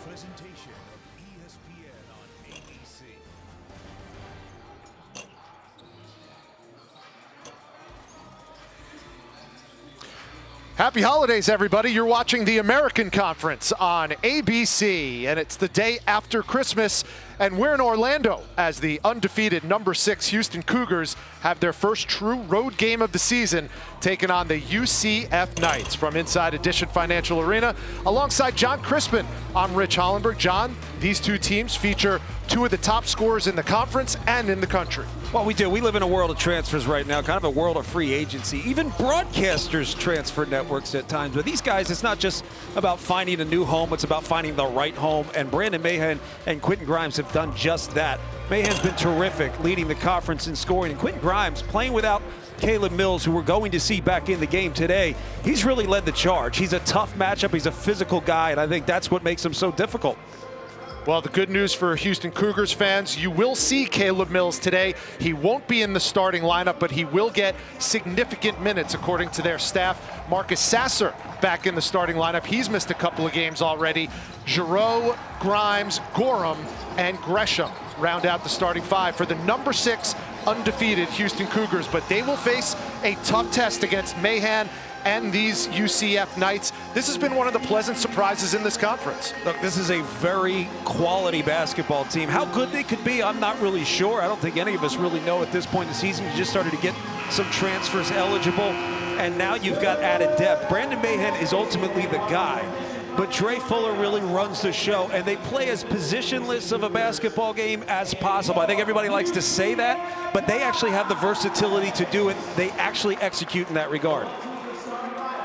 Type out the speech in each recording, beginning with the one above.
presentation of ESPN on ABC. Happy holidays, everybody. You're watching the American Conference on ABC, and it's the day after Christmas, and we're in Orlando as the undefeated number 6 Houston Cougars have their first true road game of the season, taking on the UCF Knights from inside Edition Financial Arena. Alongside John Crispin, I'm Rich Hollenberg. John, these two teams feature two of the top scorers in the conference and in the country. Well, we do. We live in a world of transfers right now, kind of a world of free agency. Even broadcasters transfer networks at times. But these guys, it's not just about finding a new home. It's about finding the right home. And Brandon Mahan and Quentin Grimes have done just that. Mahan's been terrific, leading the conference in scoring. And Quentin Grimes, playing without Caleb Mills, who we're going to see back in the game today, he's really led the charge. He's a tough matchup. He's a physical guy, and I think that's what makes him so difficult. Well, the good news for Houston Cougars fans, you will see Caleb Mills today. He won't be in the starting lineup, but he will get significant minutes, according to their staff. Marcus Sasser back in the starting lineup. He's missed a couple of games already. Giroux, Grimes, Gorham, and Gresham round out the starting five for the number 6 undefeated Houston Cougars. But they will face a tough test against Mahan and these UCF Knights. This has been one of the pleasant surprises in this conference. Look, this is a very quality basketball team. How good they could be, I'm not really sure. I don't think any of us really know at this point in the season. You just started to get some transfers eligible, and now you've got added depth. Brandon Mahan is ultimately the guy, but Dre Fuller really runs the show, and they play as positionless of a basketball game as possible. I think everybody likes to say that, but they actually have the versatility to do it. They actually execute in that regard.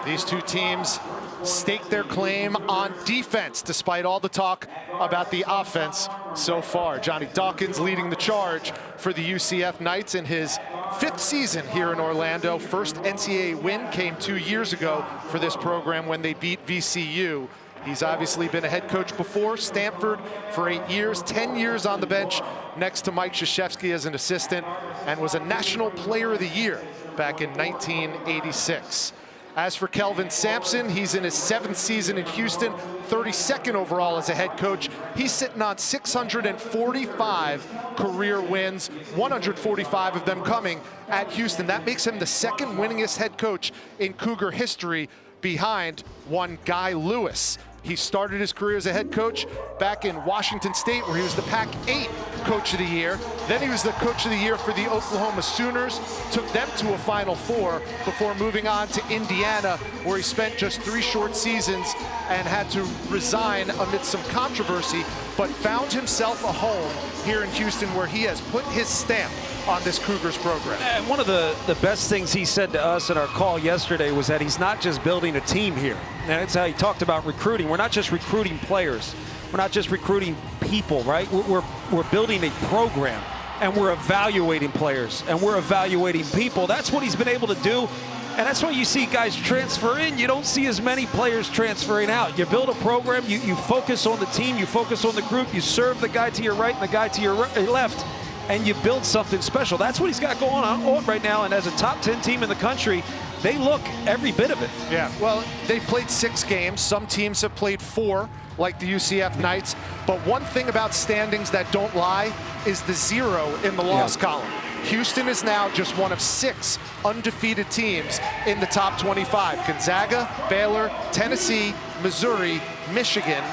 These two teams stake their claim on defense, despite all the talk about the offense so far. Johnny Dawkins leading the charge for the UCF Knights in his 5th season here in Orlando. First NCAA win came 2 years ago for this program when they beat VCU. He's obviously been a head coach before, Stanford for 8 years, 10 years on the bench next to Mike Krzyzewski as an assistant, and was a National Player of the Year back in 1986. As for Kelvin Sampson, he's in his 7th season in Houston, 32nd overall as a head coach. He's sitting on 645 career wins, 145 of them coming at Houston. That makes him the 2nd winningest head coach in Cougar history, behind one Guy Lewis. He started his career as a head coach back in Washington State, where he was the Pac-8 Coach of the Year. Then he was the Coach of the Year for the Oklahoma Sooners, took them to a Final Four before moving on to Indiana, where he spent just 3 short seasons and had to resign amidst some controversy, but found himself a home here in Houston, where he has put his stamp on this Cougars program. And one of the best things he said to us in our call yesterday was that he's not just building a team here. And that's how he talked about recruiting. We're not just recruiting players. We're not just recruiting people, right? We're building a program, and we're evaluating players, and we're evaluating people. That's what he's been able to do. And that's why you see guys transfer in. You don't see as many players transferring out. You build a program, you focus on the team, you focus on the group, you serve the guy to your right and the guy to your left, and you build something special. That's what he's got going on right now, and as a top 10 team in the country, they look every bit of it. Yeah, well, they've played 6 games. Some teams have played 4, like the UCF Knights. But one thing about standings that don't lie is the 0 in the loss column. Houston is now just one of 6 undefeated teams in the top 25. Gonzaga, Baylor, Tennessee, Missouri, Michigan,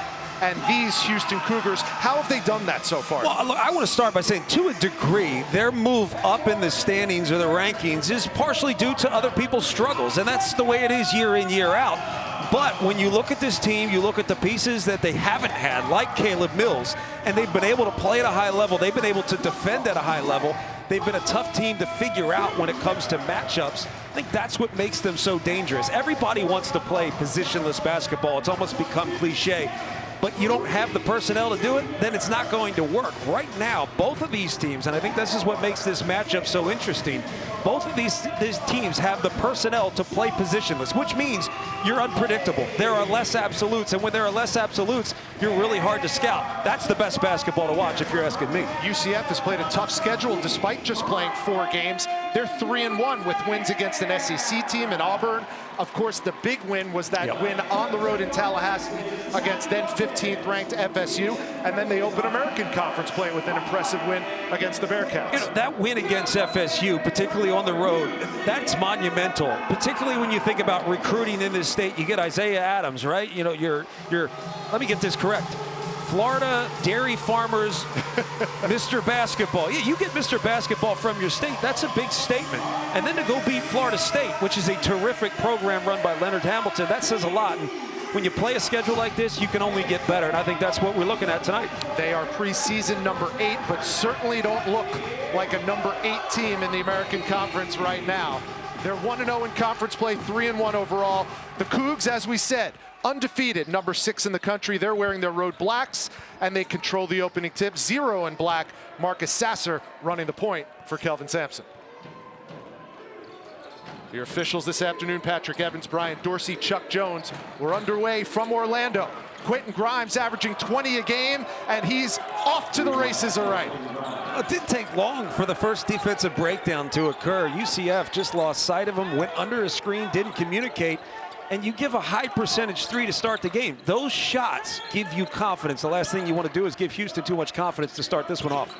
and these Houston Cougars. How have they done that so far? Well, look, I want to start by saying, to a degree, their move up in the standings or the rankings is partially due to other people's struggles, and that's the way it is year in, year out. But when you look at this team, you look at the pieces that they haven't had, like Caleb Mills, and they've been able to play at a high level. They've been able to defend at a high level. They've been a tough team to figure out when it comes to matchups. I think that's what makes them so dangerous. Everybody wants to play positionless basketball. It's almost become cliche. But you don't have the personnel to do it, then it's not going to work. Right now, both of these teams, and I think this is what makes this matchup so interesting, both of these teams have the personnel to play positionless, which means you're unpredictable. There are less absolutes, and when there are less absolutes, you're really hard to scout. That's the best basketball to watch, if you're asking me. UCF has played a tough schedule despite just playing 4 games. They're 3-1 with wins against an SEC team in Auburn. Of course, the big win was that win on the road in Tallahassee against then 15th ranked FSU, and then they opened American Conference play with an impressive win against the Bearcats. You know, that win against FSU, particularly on the road, that's monumental. Particularly when you think about recruiting in this state, you get Isaiah Adams, right? You know, you're. Let me get this correct. Florida Dairy Farmers, Mr. Basketball. Yeah, you get Mr. Basketball from your state. That's a big statement. And then to go beat Florida State, which is a terrific program run by Leonard Hamilton, that says a lot. And when you play a schedule like this, you can only get better. And I think that's what we're looking at tonight. They are preseason number 8, but certainly don't look like a number 8 team in the American Conference right now. They're 1-0 in conference play, 3-1 overall. The Cougs, as we said, undefeated, number 6 in the country. They're wearing their road blacks, and they control the opening tip. 0 in black. Marcus Sasser running the point for Kelvin Sampson. Your officials this afternoon, Patrick Evans, Brian Dorsey, Chuck Jones. We're underway from Orlando. Quentin Grimes averaging 20 a game, and he's off to the races all right. It didn't take long for the first defensive breakdown to occur. UCF just lost sight of him, went under a screen, didn't communicate, and you give a high percentage 3 to start the game. Those shots give you confidence. The last thing you want to do is give Houston too much confidence to start this one off.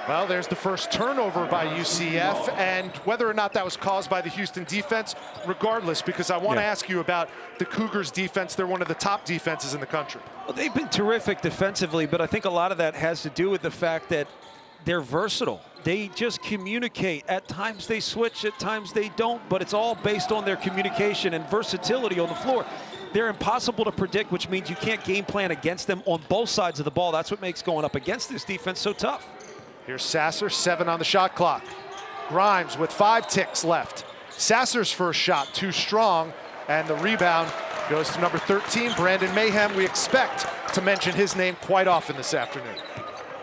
Well, there's the first turnover by UCF, and whether or not that was caused by the Houston defense, regardless, because I want to ask you about the Cougars defense. They're one of the top defenses in the country. Well, they've been terrific defensively, but I think a lot of that has to do with the fact that they're versatile. They just communicate. At times they switch, at times they don't, but it's all based on their communication and versatility on the floor. They're impossible to predict, which means you can't game plan against them on both sides of the ball. That's what makes going up against this defense so tough. Here's Sasser, 7 on the shot clock. Grimes with 5 ticks left. Sasser's first shot too strong, and the rebound goes to number 13, Brandon Mayhem. We expect to mention his name quite often this afternoon.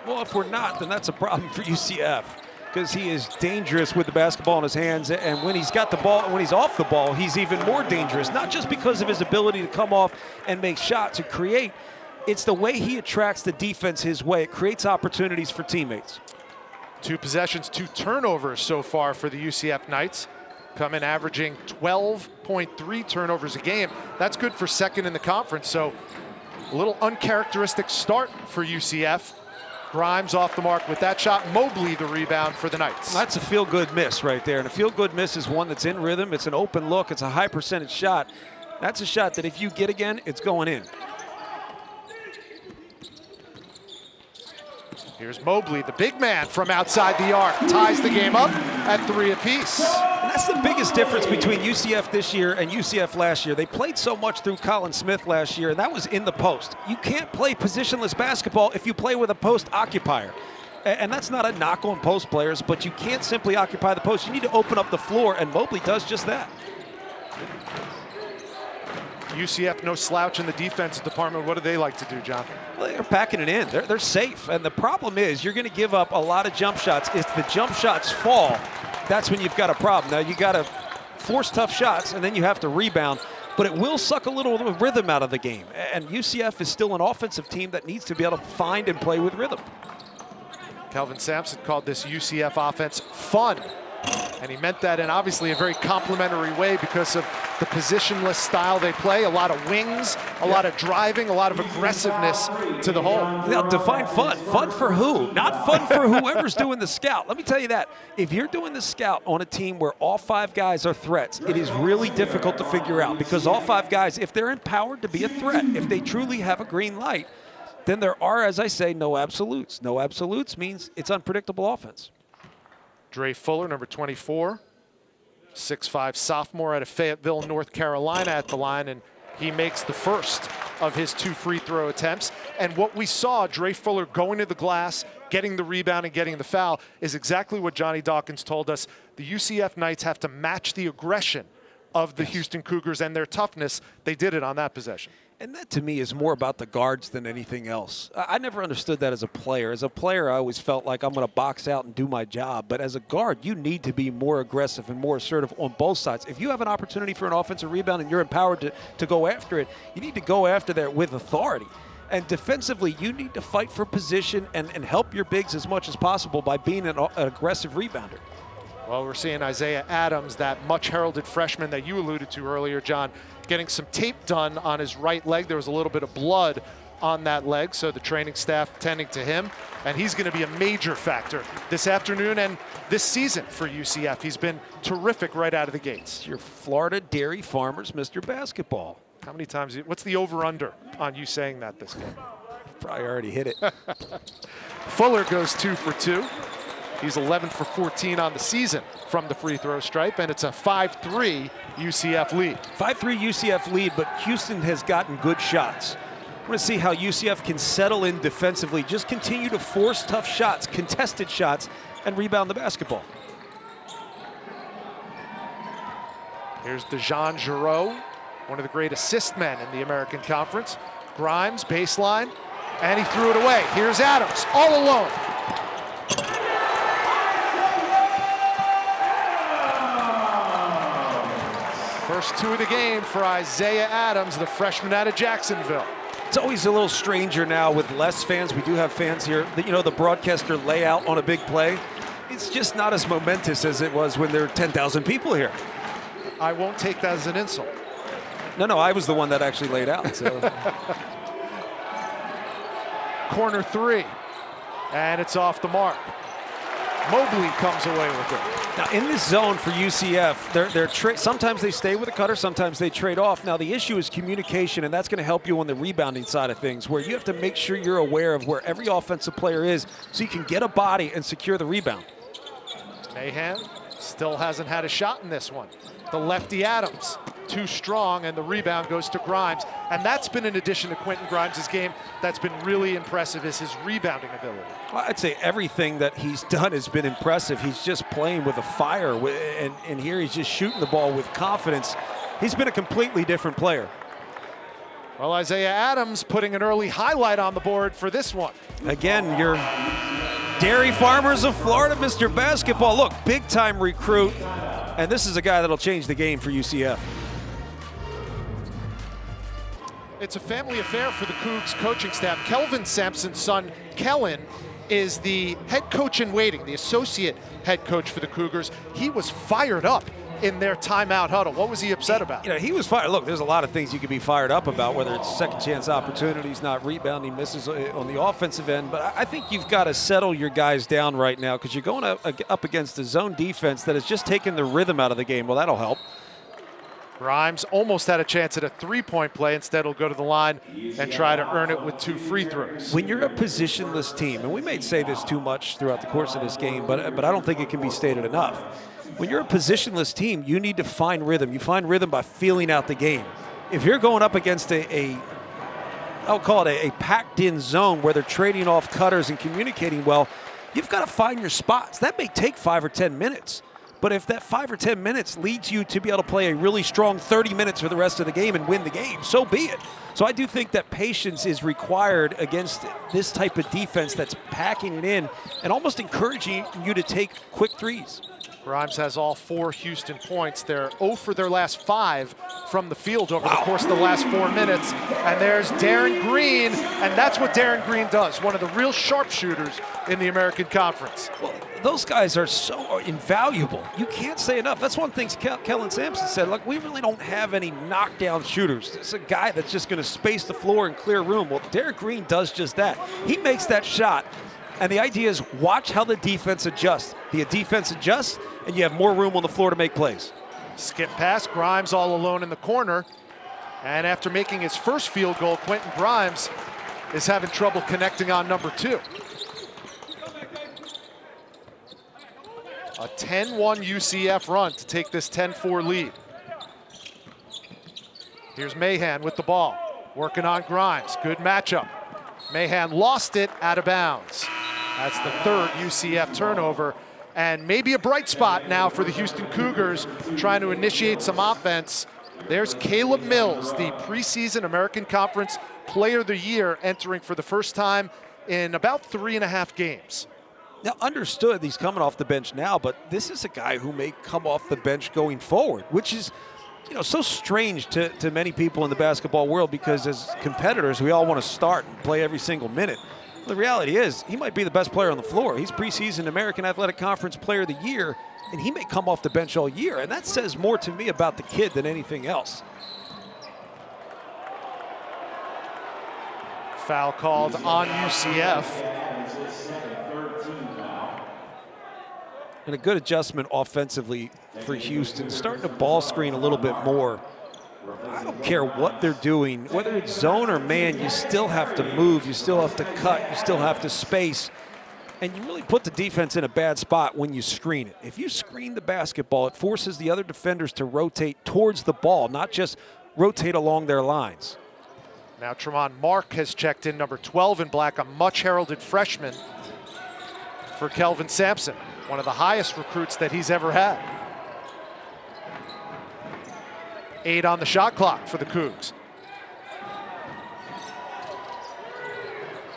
Well, if we're not, then that's a problem for UCF, because he is dangerous with the basketball in his hands, and when he's got the ball, when he's off the ball, he's even more dangerous, not just because of his ability to come off and make shots and create. It's the way he attracts the defense his way. It creates opportunities for teammates. 2 possessions, 2 turnovers so far for the UCF Knights. Come in averaging 12.3 turnovers a game. That's good for second in the conference, so a little uncharacteristic start for UCF. Grimes off the mark with that shot. Mobley the rebound for the Knights. That's a feel-good miss right there, and a feel-good miss is one that's in rhythm. It's an open look. It's a high percentage shot. That's a shot that if you get again, it's going in. Here's Mobley, the big man from outside the arc, ties the game up at 3 apiece. And that's the biggest difference between UCF this year and UCF last year. They played so much through Colin Smith last year, and that was in the post. You can't play positionless basketball if you play with a post occupier. And that's not a knock on post players, but you can't simply occupy the post. You need to open up the floor, and Mobley does just that. UCF no slouch in the defensive department. What do they like to do, John? Well, they're packing it in. They're safe. And the problem is you're going to give up a lot of jump shots. If the jump shots fall, that's when you've got a problem. Now, you got to force tough shots, and then you have to rebound. But it will suck a little rhythm out of the game. And UCF is still an offensive team that needs to be able to find and play with rhythm. Kelvin Sampson called this UCF offense fun. And he meant that in obviously a very complimentary way because of the positionless style they play. A lot of wings, a lot of driving, a lot of aggressiveness to the hole. Now, define fun. Fun for who? Not fun for whoever's doing the scout. Let me tell you that. If you're doing the scout on a team where all 5 guys are threats, it is really difficult to figure out because all 5 guys, if they're empowered to be a threat, if they truly have a green light, then there are, as I say, no absolutes. No absolutes means it's unpredictable offense. Dre Fuller, number 24, 6'5" sophomore out of Fayetteville, North Carolina at the line, and he makes the first of his 2 free throw attempts. And what we saw, Dre Fuller going to the glass, getting the rebound and getting the foul, is exactly what Johnny Dawkins told us. The UCF Knights have to match the aggression of the Houston Cougars and their toughness. They did it on that possession. And that, to me, is more about the guards than anything else. I never understood that as a player. As a player, I always felt like I'm going to box out and do my job. But as a guard, you need to be more aggressive and more assertive on both sides. If you have an opportunity for an offensive rebound and you're empowered to go after it, you need to go after that with authority. And defensively, you need to fight for position and help your bigs as much as possible by being an aggressive rebounder. Well, we're seeing Isaiah Adams, that much heralded freshman that you alluded to earlier, John, getting some tape done on his right leg. There was a little bit of blood on that leg, so the training staff tending to him, and he's going to be a major factor this afternoon and this season for UCF. He's been terrific right out of the gates. It's your Florida Dairy Farmers Mr. Basketball. How many times, what's the over-under on you saying that this game? Probably already hit it. Fuller goes 2 for 2. He's 11 for 14 on the season from the free throw stripe, and it's a 5-3 UCF lead. 5-3 UCF lead, but Houston has gotten good shots. I want to see how UCF can settle in defensively, just continue to force tough shots, contested shots, and rebound the basketball. Here's DeJean Jarreau, one of the great assist men in the American Conference. Grimes, baseline, and he threw it away. Here's Adams, all alone. First 2 of the game for Isaiah Adams, the freshman out of Jacksonville. It's always a little stranger now with less fans. We do have fans here. You know, the broadcaster layout on a big play, it's just not as momentous as it was when there were 10,000 people here. I won't take that as an insult. No, I was the one that actually laid out. So. Corner 3, and it's off the mark. Mobley comes away with it. Now in this zone for UCF, sometimes they stay with a cutter, sometimes they trade off. Now the issue is communication, and that's going to help you on the rebounding side of things, where you have to make sure you're aware of where every offensive player is so you can get a body and secure the rebound. Mahan still hasn't had a shot in this one. The lefty Adams, too strong, and the rebound goes to Grimes. And that's been an addition to Quentin Grimes' game that's been really impressive, is his rebounding ability. Well, I'd say everything that he's done has been impressive. He's just playing with a fire, and here he's just shooting the ball with confidence. He's been a completely different player. Well, Isaiah Adams putting an early highlight on the board for this one. Again, your Dairy Farmers of Florida, Mr. Basketball. Look, big-time recruit, and this is a guy that'll change the game for UCF. It's a family affair for the Cougs coaching staff. Kelvin Sampson's son, Kellen, is the head coach in waiting, the associate head coach for the Cougars. He was fired up in their timeout huddle. What was he upset about? You know, he was fired. Look, there's a lot of things you could be fired up about, whether it's second chance opportunities, not rebounding, misses on the offensive end. But I think you've got to settle your guys down right now, because you're going up against a zone defense that has just taken the rhythm out of the game. Well, that'll help. Grimes almost had a chance at a three-point play. Instead, he'll go to the line and try to earn it with 2 free throws. When you're a positionless team, and we may say this too much throughout the course of this game, but I don't think it can be stated enough. When you're a positionless team, you need to find rhythm. You find rhythm by feeling out the game. If you're going up against I'll call it a packed-in zone where they're trading off cutters and communicating well, you've got to find your spots. That may take 5 or 10 minutes. But if that 5 or 10 minutes leads you to be able to play a really strong 30 minutes for the rest of the game and win the game, so be it. So I do think that patience is required against this type of defense that's packing it in and almost encouraging you to take quick threes. Grimes has all 4 Houston points. They're 0 for their last 5 from the field over the course of the last 4 minutes. And there's Darren Green, and that's what Darren Green does, one of the real sharpshooters in the American Conference. Well, those guys are so invaluable. You can't say enough. That's one thing Kellen Sampson said. Look, we really don't have any knockdown shooters. It's a guy that's just going to space the floor and clear room. Well, Darren Green does just that. He makes that shot. And the idea is watch how the defense adjusts. The defense adjusts, and you have more room on the floor to make plays. Skip pass, Grimes all alone in the corner. And after making his first field goal, Quentin Grimes is having trouble connecting on number 2. A 10-1 UCF run to take this 10-4 lead. Here's Mahan with the ball, working on Grimes. Good matchup. Mahan lost it out of bounds. That's the 3rd UCF turnover, and maybe a bright spot now for the Houston Cougars trying to initiate some offense. There's Caleb Mills, the preseason American Conference Player of the Year, entering for the first time in about 3.5 games. Now, understood he's coming off the bench now, but this is a guy who may come off the bench going forward, which is so strange to many people in the basketball world, because as competitors, we all want to start and play every single minute. The reality is, he might be the best player on the floor. He's preseason American Athletic Conference Player of the Year, and he may come off the bench all year, and that says more to me about the kid than anything else. Foul called on UCF. And a good adjustment offensively for Houston, starting to ball screen a little bit more. I don't care what they're doing, whether it's zone or man, you still have to move, you still have to cut, you still have to space. And you really put the defense in a bad spot when you screen it. If you screen the basketball, it forces the other defenders to rotate towards the ball, not just rotate along their lines. Now Tremont Mark has checked in, number 12 in black, a much heralded freshman for Kelvin Sampson, one of the highest recruits that he's ever had. 8 on the shot clock for the Cougs.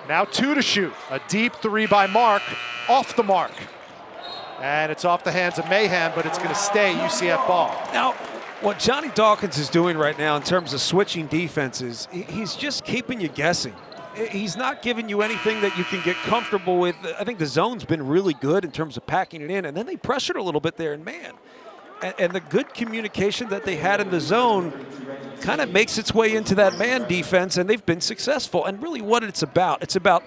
Now 2 to shoot. A deep 3 by Mark, off the mark. And it's off the hands of Mahan, but it's going to stay UCF ball. Now, what Johnny Dawkins is doing right now in terms of switching defenses, he's just keeping you guessing. He's not giving you anything that you can get comfortable with. I think the zone's been really good in terms of packing it in, and then they pressured a little bit there in man. And the good communication that they had in the zone kind of makes its way into that man defense, and they've been successful. And really what it's about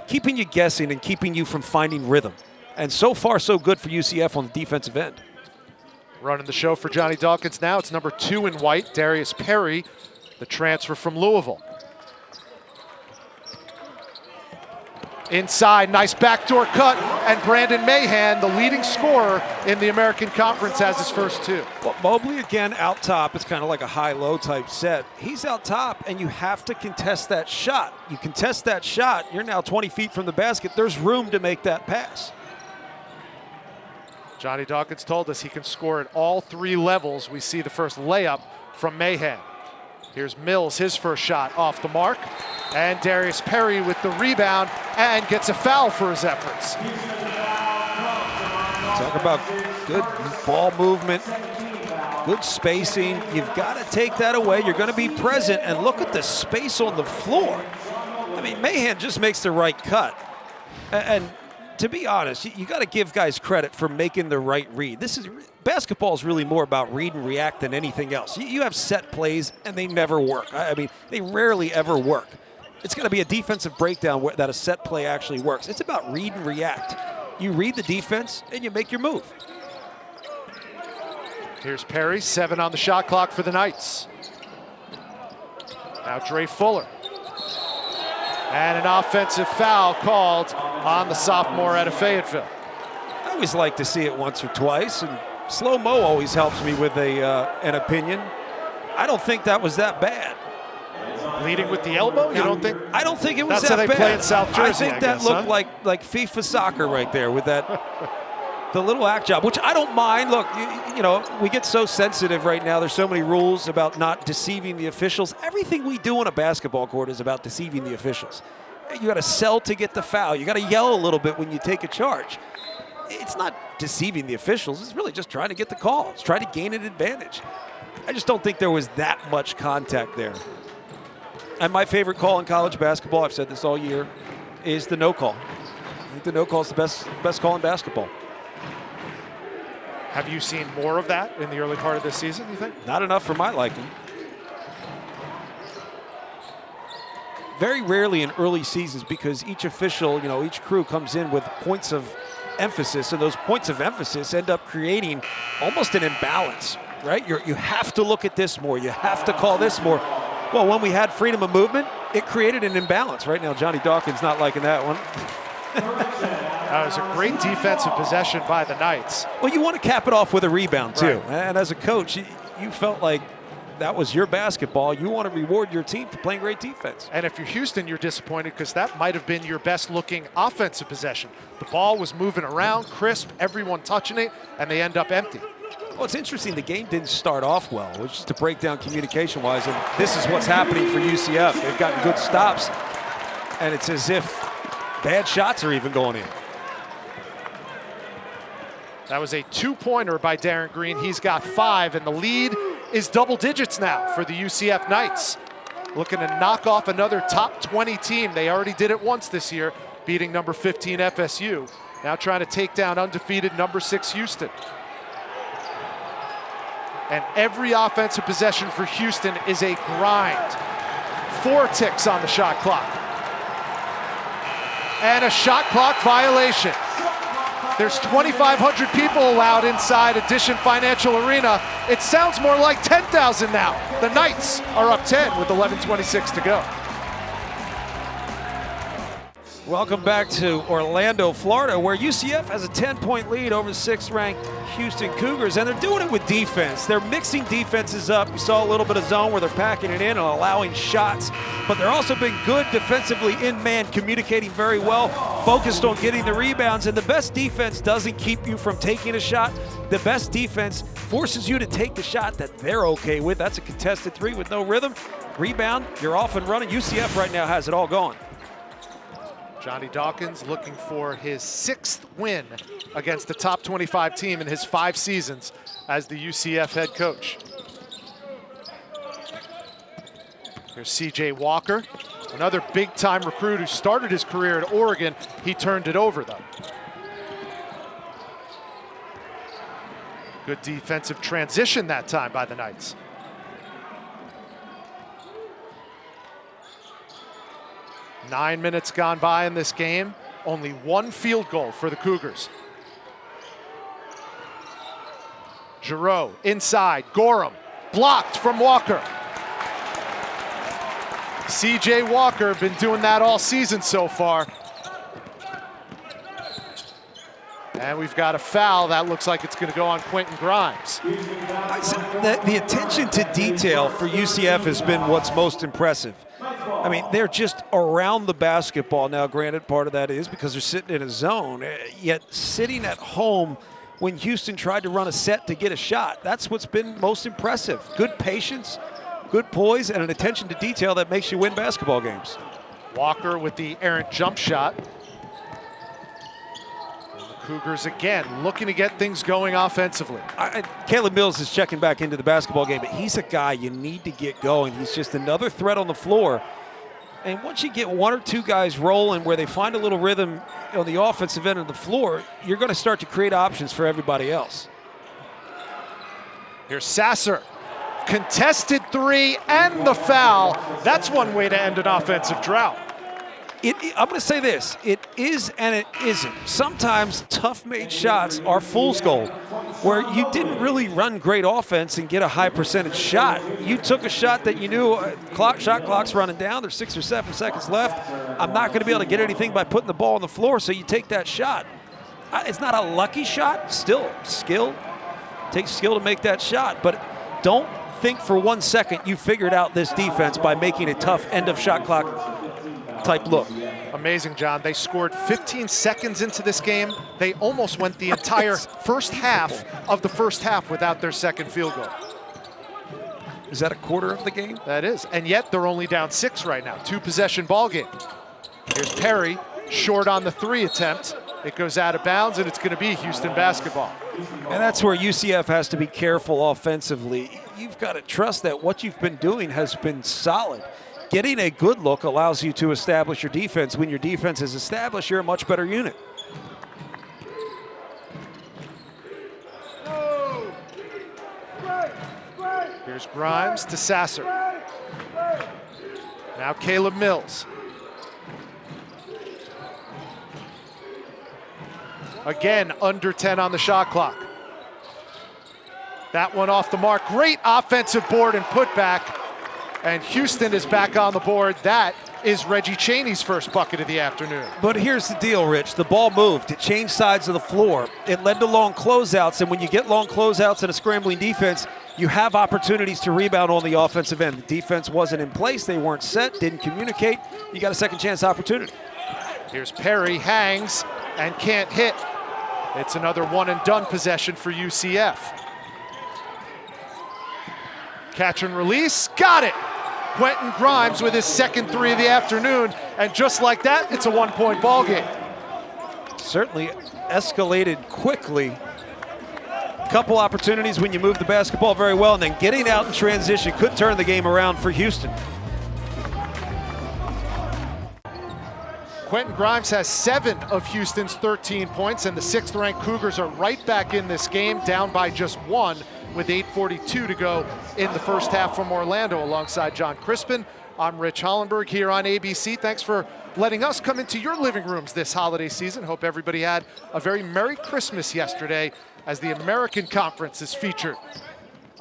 keeping you guessing and keeping you from finding rhythm. And so far, so good for UCF on the defensive end. Running the show for Johnny Dawkins now, it's number 2 in white, Darius Perry, the transfer from Louisville. Inside, nice backdoor cut, and Brandon Mahan, the leading scorer in the American Conference, has his first 2. Well, Mobley again out top. It's kind of like a high-low type set. He's out top, and you have to contest that shot. You contest that shot, you're now 20 feet from the basket. There's room to make that pass. Johnny Dawkins told us he can score at all 3 levels. We see the first layup from Mahan. Here's Mills, his first shot off the mark. And Darius Perry with the rebound and gets a foul for his efforts. Talk about good ball movement, good spacing. You've got to take that away. You're going to be present, and look at the space on the floor. I mean, Mahan just makes the right cut. And to be honest, you got to give guys credit for making the right read. Basketball is really more about read and react than anything else. You have set plays, and they never work. I mean, they rarely ever work. It's going to be a defensive breakdown that a set play actually works. It's about read and react. You read the defense, and you make your move. Here's Perry, 7 on the shot clock for the Knights. Now Dre Fuller. And an offensive foul called on the sophomore out of Fayetteville. I always like to see it once or twice, and slow-mo always helps me with an opinion. I don't think that was that bad. Leading with the elbow? You don't think? I don't think it was that bad. That's how they play in South Jersey, I think that looked like FIFA soccer right there with that the little act job, which I don't mind. Look, you know, we get so sensitive right now. There's so many rules about not deceiving the officials. Everything we do on a basketball court is about deceiving the officials. You got to sell to get the foul. You got to yell a little bit when you take a charge. It's not deceiving the officials. It's really just trying to get the call. It's trying to gain an advantage. I just don't think there was that much contact there. And my favorite call in college basketball, I've said this all year, is the no call. I think the no call is the best call in basketball. Have you seen more of that in the early part of this season, you think? Not enough for my liking. Very rarely in early seasons, because each official, you know, each crew comes in with points of emphasis, and those points of emphasis end up creating almost an imbalance, right? You have to look at this more. You have to call this more. Well, when we had freedom of movement, it created an imbalance. Right now, Johnny Dawkins not liking that one. That was a great defensive possession by the Knights. Well, you want to cap it off with a rebound, too. Right. And as a coach, you felt like that was your basketball. You want to reward your team for playing great defense. And if you're Houston, you're disappointed because that might have been your best-looking offensive possession. The ball was moving around, crisp, everyone touching it, and they end up empty. Well, it's interesting. The game didn't start off well, which is to break down communication-wise, and this is what's happening for UCF. They've gotten good stops, and it's as if bad shots are even going in. That was a 2-pointer by Darren Green. He's got 5, and the lead is double digits now for the UCF Knights. Looking to knock off another top 20 team. They already did it once this year, beating number 15 FSU. Now trying to take down undefeated number 6 Houston. And every offensive possession for Houston is a grind. 4 ticks on the shot clock. And a shot clock violation. There's 2,500 people allowed inside Addition Financial Arena. It sounds more like 10,000 now. The Knights are up 10 with 11:26 to go. Welcome back to Orlando, Florida, where UCF has a 10-point lead over the 6th-ranked Houston Cougars, and they're doing it with defense. They're mixing defenses up. You saw a little bit of zone where they're packing it in and allowing shots, but they're also been good defensively in man, communicating very well, focused on getting the rebounds, and the best defense doesn't keep you from taking a shot. The best defense forces you to take the shot that they're okay with. That's a contested 3 with no rhythm. Rebound, you're off and running. UCF right now has it all going. Johnny Dawkins looking for his 6th win against the top 25 team in his 5 seasons as the UCF head coach. Here's CJ Walker, another big-time recruit who started his career at Oregon. He turned it over, though. Good defensive transition that time by the Knights. 9 minutes gone by in this game. Only 1 field goal for the Cougars. Giroux inside, Gorham blocked from Walker. CJ Walker been doing that all season so far. And we've got a foul that looks like it's going to go on Quentin Grimes. The attention to detail for UCF has been what's most impressive. I mean, they're just around the basketball. Now, granted, part of that is because they're sitting in a zone, yet sitting at home when Houston tried to run a set to get a shot. That's what's been most impressive. Good patience, good poise, and an attention to detail that makes you win basketball games. Walker with the errant jump shot. Cougars again looking to get things going offensively. Caleb Mills is checking back into the basketball game, but he's a guy you need to get going. He's just another threat on the floor. And once you get 1 or 2 guys rolling where they find a little rhythm on the offensive end of the floor, you're going to start to create options for everybody else. Here's Sasser. Contested 3 and the foul. That's one way to end an offensive drought. I'm going to say this, it is and it isn't. Sometimes tough-made shots are fool's gold, where you didn't really run great offense and get a high percentage shot. You took a shot that you knew shot clock's running down, there's 6 or 7 seconds left. I'm not going to be able to get anything by putting the ball on the floor, so you take that shot. It's not a lucky shot, still skill. It takes skill to make that shot, but don't think for 1 second you figured out this defense by making a tough end of shot clock type look. Amazing, John. They scored 15 seconds into this game. They almost went the entire first half of the first half without their second field goal. Is that a quarter of the game? That is, and yet they're only down 6 right now. 2-possession ball game. Here's Perry, short on the 3 attempt. It goes out of bounds, and it's going to be Houston basketball. And that's where UCF has to be careful offensively. You've got to trust that what you've been doing has been solid. Getting a good look allows you to establish your defense. When your defense is established, you're a much better unit. Here's Grimes to Sasser. Now Caleb Mills. Again, under 10 on the shot clock. That one off the mark. Great offensive board and putback. And Houston is back on the board. That is Reggie Chaney's first bucket of the afternoon. But here's the deal, Rich. The ball moved. It changed sides of the floor. It led to long closeouts, and when you get long closeouts in a scrambling defense, you have opportunities to rebound on the offensive end. The defense wasn't in place. They weren't set, didn't communicate. You got a second chance opportunity. Here's Perry, hangs, and can't hit. It's another one-and-done possession for UCF. Catch and release, got it! Quentin Grimes with his second 3 of the afternoon, and just like that, it's a 1-point ball game. Certainly escalated quickly couple opportunities when you move the basketball very well, and then getting out in transition could turn the game around for Houston. Quentin Grimes has 7 of Houston's 13 points, and the 6th-ranked Cougars are right back in this game, down by just 1 with 8:42 to go in the first half from Orlando. Alongside John Crispin, I'm Rich Hollenberg here on ABC. Thanks for letting us come into your living rooms this holiday season. Hope everybody had a very Merry Christmas yesterday as the American Conference is featured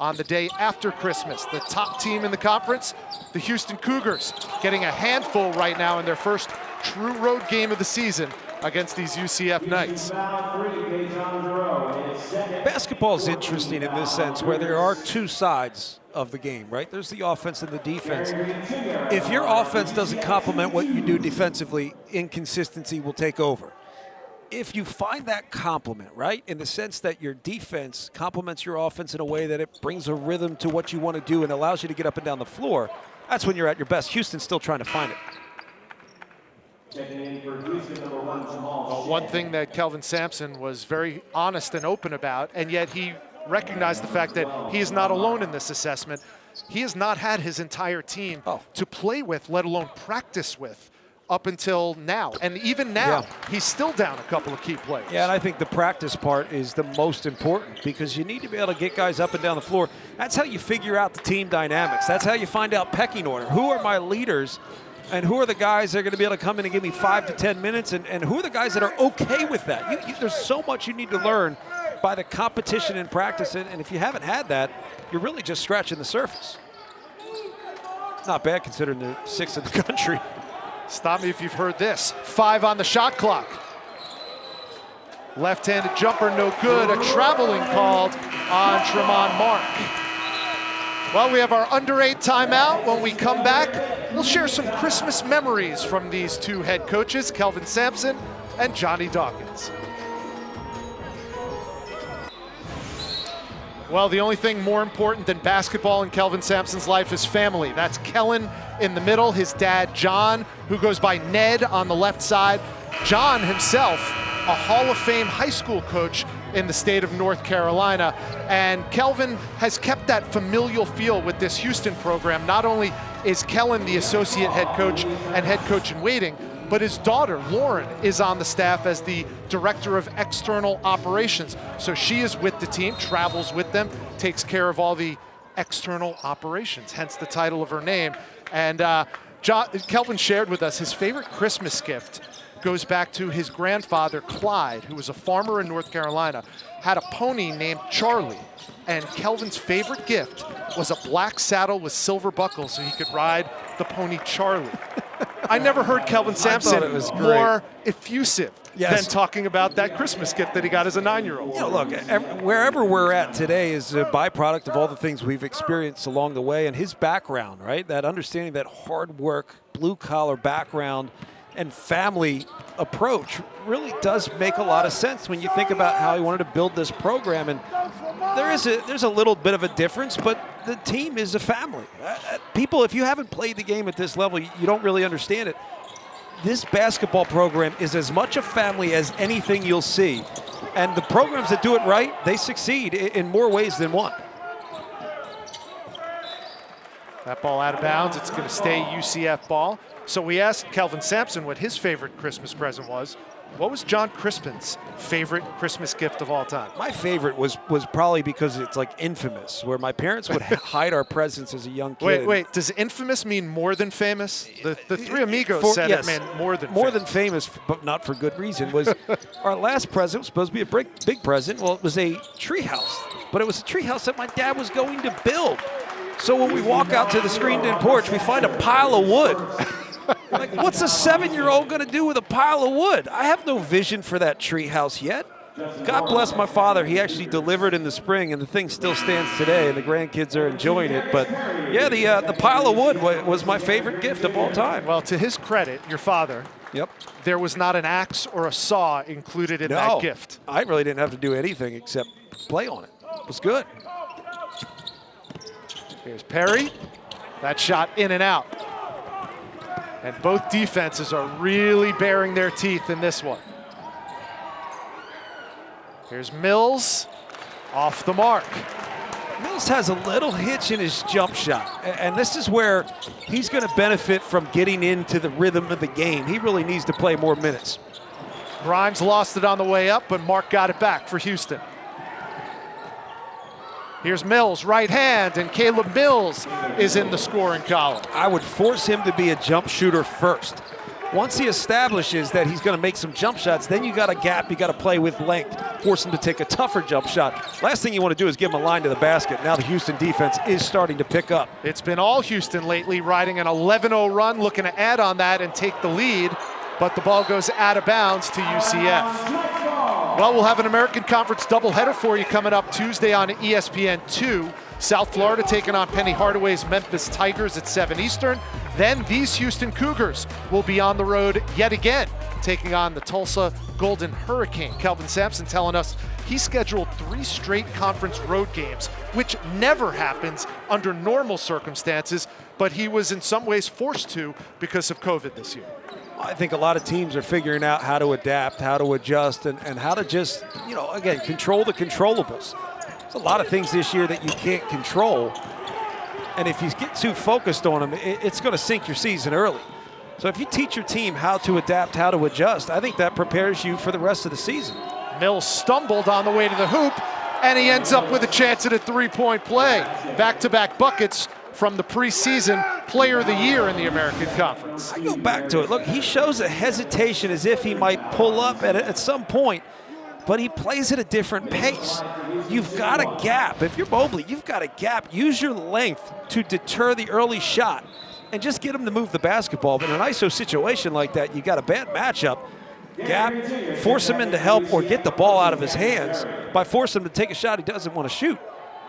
on the day after Christmas. The top team in the conference, the Houston Cougars, getting a handful right now in their first true road game of the season against these UCF Knights. Basketball is interesting in this sense where there are two sides of the game, right? There's the offense and the defense. If your offense doesn't complement what you do defensively, inconsistency will take over. If you find that complement, right, in the sense that your defense complements your offense in a way that it brings a rhythm to what you want to do and allows you to get up and down the floor, that's when you're at your best. Houston's still trying to find it. Well, one thing that Kelvin Sampson was very honest and open about, and yet he recognized the fact that he is not alone in this assessment. He has not had his entire team to play with, let alone practice with, up until now. And even now, he's still down a couple of key players. Yeah, and I think the practice part is the most important because you need to be able to get guys up and down the floor. That's how you figure out the team dynamics. That's how you find out pecking order. Who are my leaders? And who are the guys that are going to be able to come in and give me 5 to 10 minutes? And who are the guys that are okay with that? There's so much you need to learn by the competition in practice. And if you haven't had that, you're really just scratching the surface. Not bad considering they're 6th in the country. Stop me if you've heard this. 5 on the shot clock. Left-handed jumper, no good. A traveling called on Tremont Mark. Well, we have our under 8 timeout. When we come back, we'll share some Christmas memories from these two head coaches, Kelvin Sampson and Johnny Dawkins. Well, the only thing more important than basketball in Kelvin Sampson's life is family. That's Kellen in the middle, his dad, John, who goes by Ned on the left side. John himself, a Hall of Fame high school coach in the state of North Carolina. And Kelvin has kept that familial feel with this Houston program. Not only is Kellen the associate head coach and head coach in waiting, but his daughter, Lauren, is on the staff as the director of external operations. So she is with the team, travels with them, takes care of all the external operations, hence the title of her name. And Kelvin shared with us his favorite Christmas gift goes back to his grandfather, Clyde, who was a farmer in North Carolina, had a pony named Charlie. And Kelvin's favorite gift was a black saddle with silver buckles so he could ride the pony Charlie. I never heard Kelvin Sampson more effusive than talking about that Christmas gift that he got as a 9-year-old. You know, look, wherever we're at today is a byproduct of all the things we've experienced along the way, and his background, right? That understanding, that hard work, blue-collar background, and family approach really does make a lot of sense when you think about how he wanted to build this program. And there's a little bit of a difference, but the team is a family. People, if you haven't played the game at this level, you don't really understand it. This basketball program is as much a family as anything you'll see. And the programs that do it right, they succeed in more ways than one. That ball out of bounds. It's going to stay UCF ball. So we asked Kelvin Sampson what his favorite Christmas present was. What was John Crispin's favorite Christmas gift of all time? My favorite was probably because it's like infamous, where my parents would hide our presents as a young kid. Wait, does infamous mean more than famous? The Three Amigos said it meant more than famous. More than famous, but not for good reason. Was our last present was supposed to be a big present. Well, it was a treehouse, but it was a treehouse that my dad was going to build. So when we walk out to the screened-in porch, we find a pile of wood. Like, what's a 7-year-old going to do with a pile of wood? I have no vision for that treehouse yet. God bless my father. He actually delivered in the spring, and the thing still stands today, and the grandkids are enjoying it. But, yeah, the pile of wood was my favorite gift of all time. Well, to his credit, your father, there was not an axe or a saw included in that gift. I really didn't have to do anything except play on it. It was good. Here's Perry. That shot in and out. And both defenses are really baring their teeth in this one. Here's Mills. Off the mark. Mills has a little hitch in his jump shot, and this is where he's going to benefit from getting into the rhythm of the game. He really needs to play more minutes. Grimes lost it on the way up, but Mark got it back for Houston. Here's Mills, right hand, and Caleb Mills is in the scoring column. I would force him to be a jump shooter first. Once he establishes that he's going to make some jump shots, then you got a gap, you got to play with length, force him to take a tougher jump shot. Last thing you want to do is give him a line to the basket. Now the Houston defense is starting to pick up. It's been all Houston lately, riding an 11-0 run, looking to add on that and take the lead, but the ball goes out of bounds to UCF. Well, we'll have an American Conference doubleheader for you coming up Tuesday on ESPN2. South Florida taking on Penny Hardaway's Memphis Tigers at 7 Eastern. Then these Houston Cougars will be on the road yet again, taking on the Tulsa Golden Hurricane. Kelvin Sampson telling us he scheduled 3 straight conference road games, which never happens under normal circumstances, but he was in some ways forced to because of COVID this year. I think a lot of teams are figuring out how to adapt, how to adjust, and how to just, again, control the controllables. There's a lot of things this year that you can't control, and if you get too focused on them, it's going to sink your season early. So if you teach your team how to adapt, how to adjust, I think that prepares you for the rest of the season. Mills stumbled on the way to the hoop, and he ends up with a chance at a three-point play. Back-to-back buckets from the preseason Player of the Year in the American Conference. I go back to it. Look, he shows a hesitation as if he might pull up at some point, but he plays at a different pace. You've got a gap. If you're Mobley, you've got a gap. Use your length to deter the early shot and just get him to move the basketball. But in an ISO situation like that, you got a bad matchup. Gap, force him into help or get the ball out of his hands by forcing him to take a shot he doesn't want to shoot.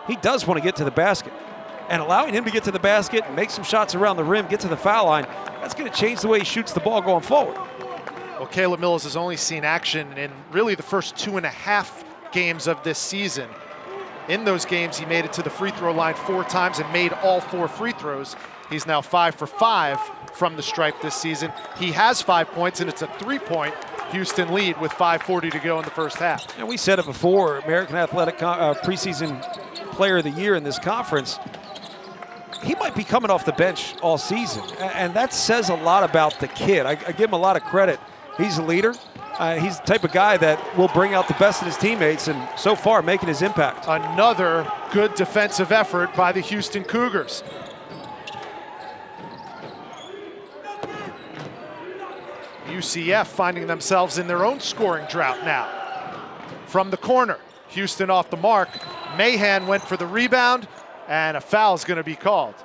He does want to get to the basket. And allowing him to get to the basket, make some shots around the rim, get to the foul line, that's going to change the way he shoots the ball going forward. Well, Caleb Mills has only seen action in really the first 2.5 games of this season. In those games, he made it to the free throw line 4 times and made all 4 free throws. He's now 5 for 5 from the stripe this season. He has 5 points, and it's a 3-point Houston lead with 5:40 to go in the first half. And we said it before, American Athletic preseason Player of the Year in this conference. He might be coming off the bench all season, and that says a lot about the kid. I give him a lot of credit. He's a leader. He's the type of guy that will bring out the best in his teammates, and so far making his impact. Another good defensive effort by the Houston Cougars. UCF finding themselves in their own scoring drought now. From the corner, Houston off the mark. Mahan went for the rebound, and a foul is going to be called.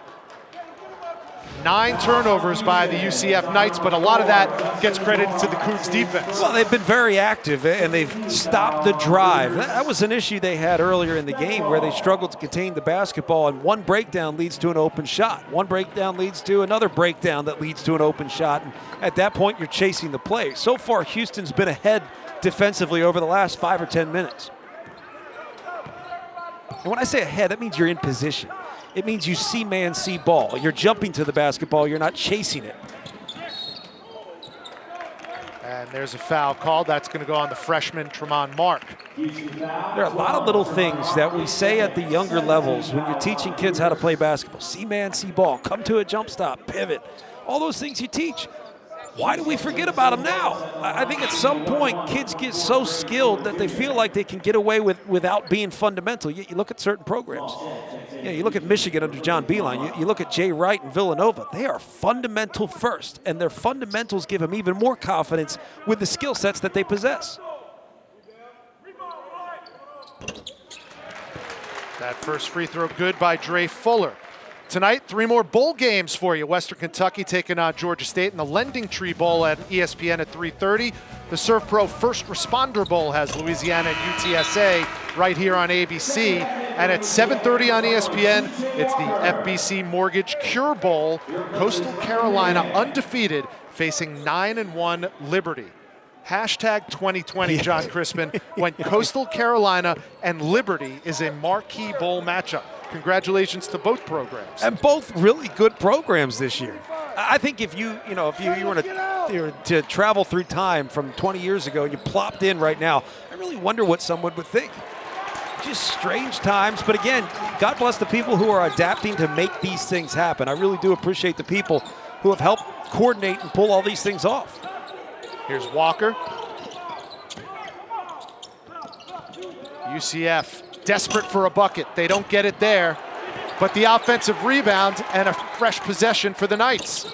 9 turnovers by the UCF Knights, but a lot of that gets credited to the Cougs defense. Well, they've been very active, and they've stopped the drive. That was an issue they had earlier in the game where they struggled to contain the basketball, and one breakdown leads to an open shot. One breakdown leads to another breakdown that leads to an open shot, and at that point, you're chasing the play. So far, Houston's been ahead defensively over the last 5 or 10 minutes. And when I say ahead, that means you're in position. It means you see man, see ball. You're jumping to the basketball, you're not chasing it. And there's a foul called. That's going to go on the freshman, Tremont Mark. There are a lot of little things that we say at the younger levels when you're teaching kids how to play basketball. See man, see ball, come to a jump stop, pivot. All those things you teach. Why do we forget about them now? I think at some point kids get so skilled that they feel like they can get away without being fundamental. You look at certain programs. You look at Michigan under John Beilein. You look at Jay Wright and Villanova. They are fundamental first, and their fundamentals give them even more confidence with the skill sets that they possess. That first free throw good by Dre Fuller. Tonight, 3 more bowl games for you. Western Kentucky taking on Georgia State in the Lending Tree Bowl at ESPN at 3:30. The Serve Pro First Responder Bowl has Louisiana and UTSA right here on ABC. And at 7:30 on ESPN, it's the FBC Mortgage Cure Bowl. Coastal Carolina undefeated, facing 9-1 Liberty. Hashtag 2020, John Crispin, when Coastal Carolina and Liberty is a marquee bowl matchup. Congratulations to both programs. And both really good programs this year. I think if you were to travel through time from 20 years ago and you plopped in right now, I really wonder what someone would think. just strange times. But again, God bless the people who are adapting to make these things happen. I really do appreciate the people who have helped coordinate and pull all these things off. Here's Walker. UCF desperate for a bucket. They don't get it there, but the offensive rebound and a fresh possession for the Knights.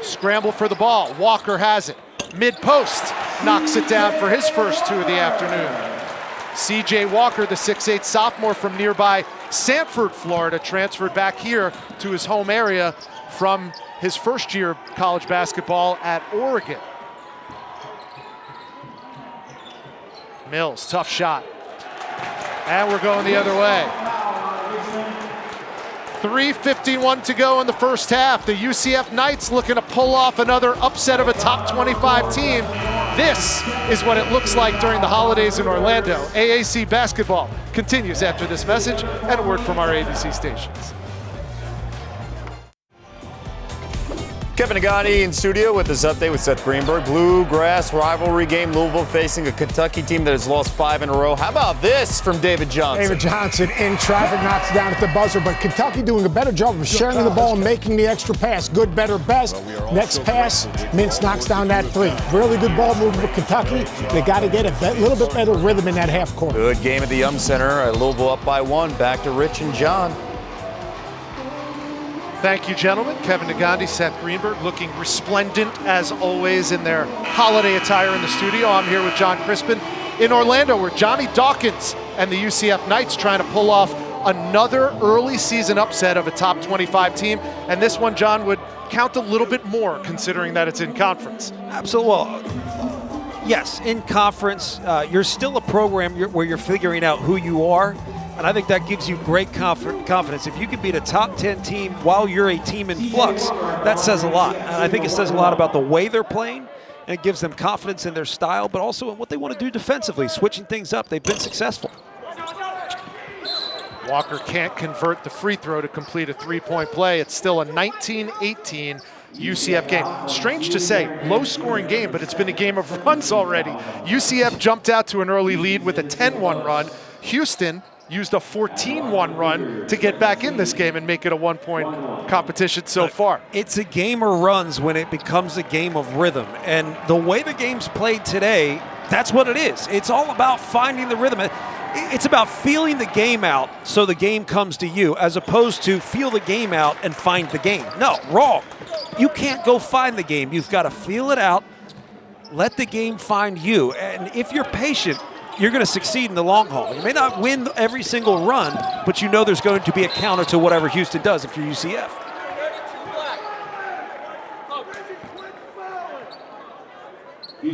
Scramble for the ball. Walker has it. Mid-post, knocks it down for his first 2 of the afternoon. C.J. Walker, the 6'8 sophomore from nearby Sanford, Florida, transferred back here to his home area from his first year of college basketball at Oregon. Mills, tough shot. And we're going the other way. 3:51 to go in the first half. The UCF Knights looking to pull off another upset of a top 25 team. This is what it looks like during the holidays in Orlando. AAC basketball continues after this message and a word from our ABC stations. Kevin Nagani in studio with this update with Seth Greenberg. Bluegrass rivalry game. Louisville facing a Kentucky team that has lost 5 in a row. How about this from David Johnson? David Johnson in traffic, knocks it down at the buzzer, but Kentucky doing a better job of sharing the ball and making the extra pass. Good, better, best. Next pass, Mintz knocks down that 3. Really good ball movement for Kentucky. They got to get a little bit better rhythm in that half court. Good game at the Center. Louisville up by 1. Back to Rich and John. Thank you, gentlemen. Kevin Nagandi, Seth Greenberg, looking resplendent as always in their holiday attire in the studio. I'm here with John Crispin in Orlando, where Johnny Dawkins and the UCF Knights trying to pull off another early season upset of a top 25 team. And this one, John, would count a little bit more considering that it's in conference. Absolutely. Well, yes, in conference, you're still a program where you're figuring out who you are. And I think that gives you great confidence. If you can beat a top 10 team while you're a team in flux, that says a lot. And I think it says a lot about the way they're playing, and it gives them confidence in their style, but also in what they want to do defensively, switching things up. They've been successful. Walker can't convert the free throw to complete a 3-point play. It's still a 19-18 UCF game. Strange to say, low-scoring game, but it's been a game of runs already. UCF jumped out to an early lead with a 10-1 run. Houston used a 14-1 run to get back in this game and make it a 1-point competition so far. It's a game of runs when it becomes a game of rhythm. And the way the game's played today, that's what it is. It's all about finding the rhythm. It's about feeling the game out so the game comes to you, as opposed to feel the game out and find the game. No, wrong. You can't go find the game. You've got to feel it out, let the game find you. And if you're patient, you're going to succeed in the long haul. You may not win every single run, but you know there's going to be a counter to whatever Houston does if you're UCF.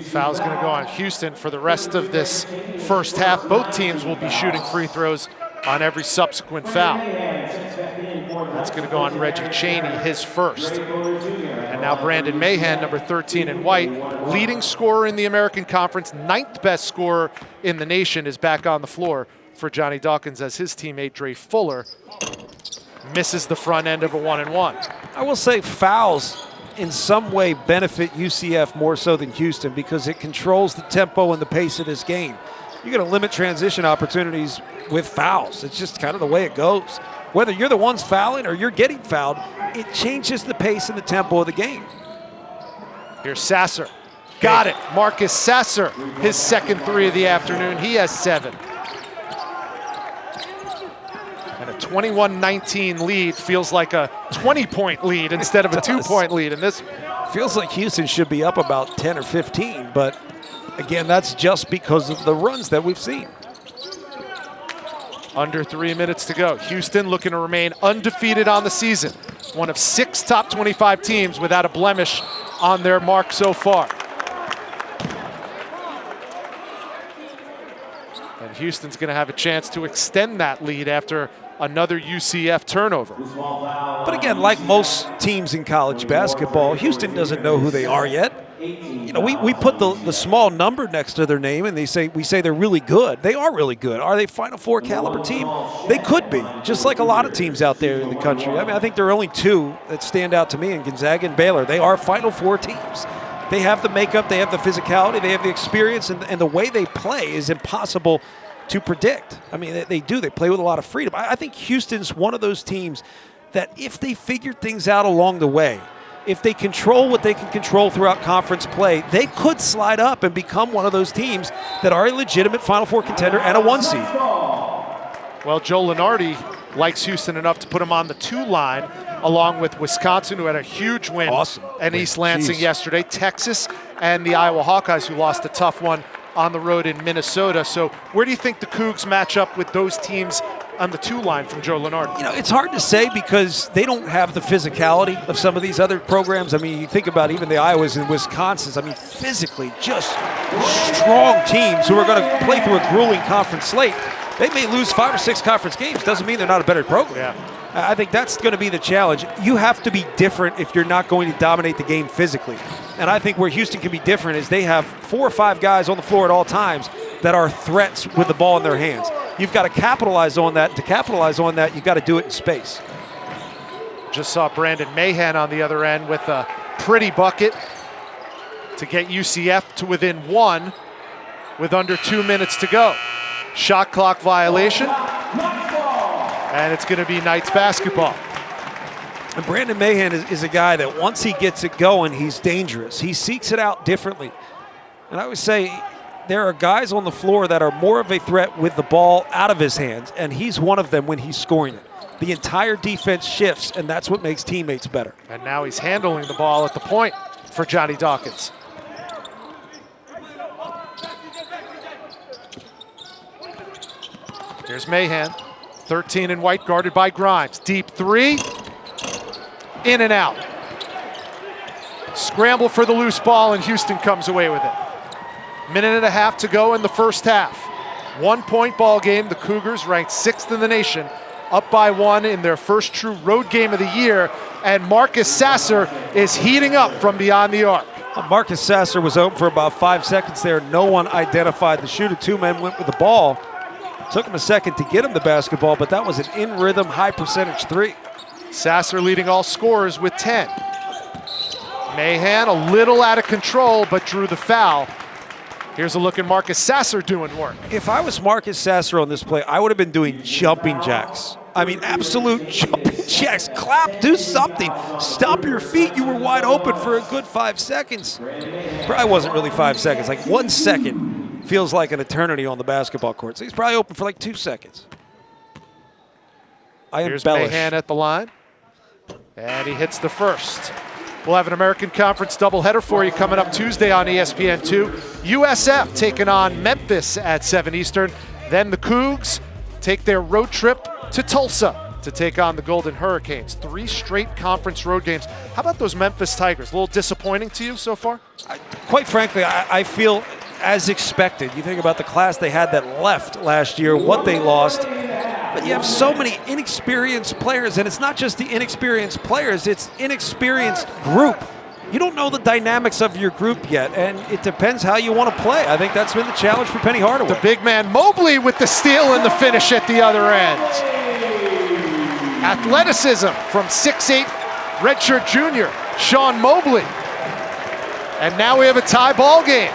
Foul's going to go on Houston for the rest of this first half. Both teams will be shooting free throws on every subsequent foul. That's going to go on Reggie Chaney, his first. And now Brandon Mahan, number 13 in white, leading scorer in the American Conference, 9th best scorer in the nation, is back on the floor for Johnny Dawkins as his teammate Dre Fuller misses the front end of a 1-and-1. I will say fouls in some way benefit UCF more so than Houston because it controls the tempo and the pace of this game. You're going to limit transition opportunities with fouls. It's just kind of the way it goes. Whether you're the ones fouling or you're getting fouled, it changes the pace and the tempo of the game. Here's Sasser. Got it. Marcus Sasser, his second 3 of the afternoon. He has 7. And a 21-19 lead feels like a 20-point lead instead of a 2-point lead in this. Feels like Houston should be up about 10 or 15, but again, that's just because of the runs that we've seen. Under 3 minutes to go. Houston looking to remain undefeated on the season. One of 6 top 25 teams without a blemish on their mark so far. And Houston's going to have a chance to extend that lead after another UCF turnover. But again, like most teams in college basketball, Houston doesn't know who they are yet. You know, we put the small number next to their name, and we say they're really good. They are really good. Are they Final Four caliber team? They could be, just like a lot of teams out there in the country. I mean, I think there are only 2 that stand out to me in Gonzaga and Baylor. They are Final Four teams. They have the makeup, they have the physicality, they have the experience, and the way they play is impossible to predict. I mean, they do. They play with a lot of freedom. I think Houston's one of those teams that if they figure things out along the way, if they control what they can control throughout conference play, they could slide up and become one of those teams that are a legitimate Final Four contender and a 1 seed. Well, Joe Lunardi likes Houston enough to put him on the 2 line, along with Wisconsin, who had a huge win, and East Lansing yesterday, Texas, and the Iowa Hawkeyes, who lost a tough one on the road in Minnesota. So where do you think the Cougs match up with those teams on the 2 line from Joe Lunardi? You know, it's hard to say because they don't have the physicality of some of these other programs. I mean, you think about even the Iowas and Wisconsins. I mean, physically just strong teams who are going to play through a grueling conference slate. They may lose 5 or 6 conference games. Doesn't mean they're not a better program. Yeah. I think that's going to be the challenge. You have to be different if you're not going to dominate the game physically. And I think where Houston can be different is they have 4 or 5 guys on the floor at all times that are threats with the ball in their hands. You've got to capitalize on that. To capitalize on that, you've got to do it in space. Just saw Brandon Mahan on the other end with a pretty bucket to get UCF to within 1 with under 2 minutes to go. Shot clock violation. And it's going to be Knights basketball. And Brandon Mahan is a guy that once he gets it going, he's dangerous. He seeks it out differently. And I would say there are guys on the floor that are more of a threat with the ball out of his hands, and he's one of them when he's scoring it. The entire defense shifts, and that's what makes teammates better. And now he's handling the ball at the point for Johnny Dawkins. Here's Mahan. 13 in white, guarded by Grimes. Deep 3, in and out. Scramble for the loose ball, and Houston comes away with it. Minute and a half to go in the first half. 1-point ball game. The Cougars ranked 6th in the nation, up by 1 in their first true road game of the year, and Marcus Sasser is heating up from beyond the arc. Marcus Sasser was open for about 5 seconds there. No one identified the shooter. 2 men went with the ball. Took him a second to get him the basketball, but that was an in-rhythm, high-percentage 3. Sasser leading all scorers with 10. Mahan a little out of control, but drew the foul. Here's a look at Marcus Sasser doing work. If I was Marcus Sasser on this play, I would have been doing jumping jacks. I mean, absolute jumping jacks. Clap, do something. Stop your feet. You were wide open for a good 5 seconds. Probably wasn't really 5 seconds, like 1 second. Feels like an eternity on the basketball court. So he's probably open for like 2 seconds. Here's Mahan at the line. And he hits the first. We'll have an American Conference doubleheader for you coming up Tuesday on ESPN2. USF taking on Memphis at 7 Eastern. Then the Cougs take their road trip to Tulsa to take on the Golden Hurricanes. 3 straight conference road games. How about those Memphis Tigers? A little disappointing to you so far? Quite frankly, I feel as expected. You think about the class they had that left last year, what they lost. But you have so many inexperienced players, and it's not just the inexperienced players, it's inexperienced group. You don't know the dynamics of your group yet, and it depends how you want to play. I think that's been the challenge for Penny Hardaway. The big man Mobley with the steal and the finish at the other end. Athleticism from 6'8", redshirt junior, Sean Mobley. And now we have a tie ball game.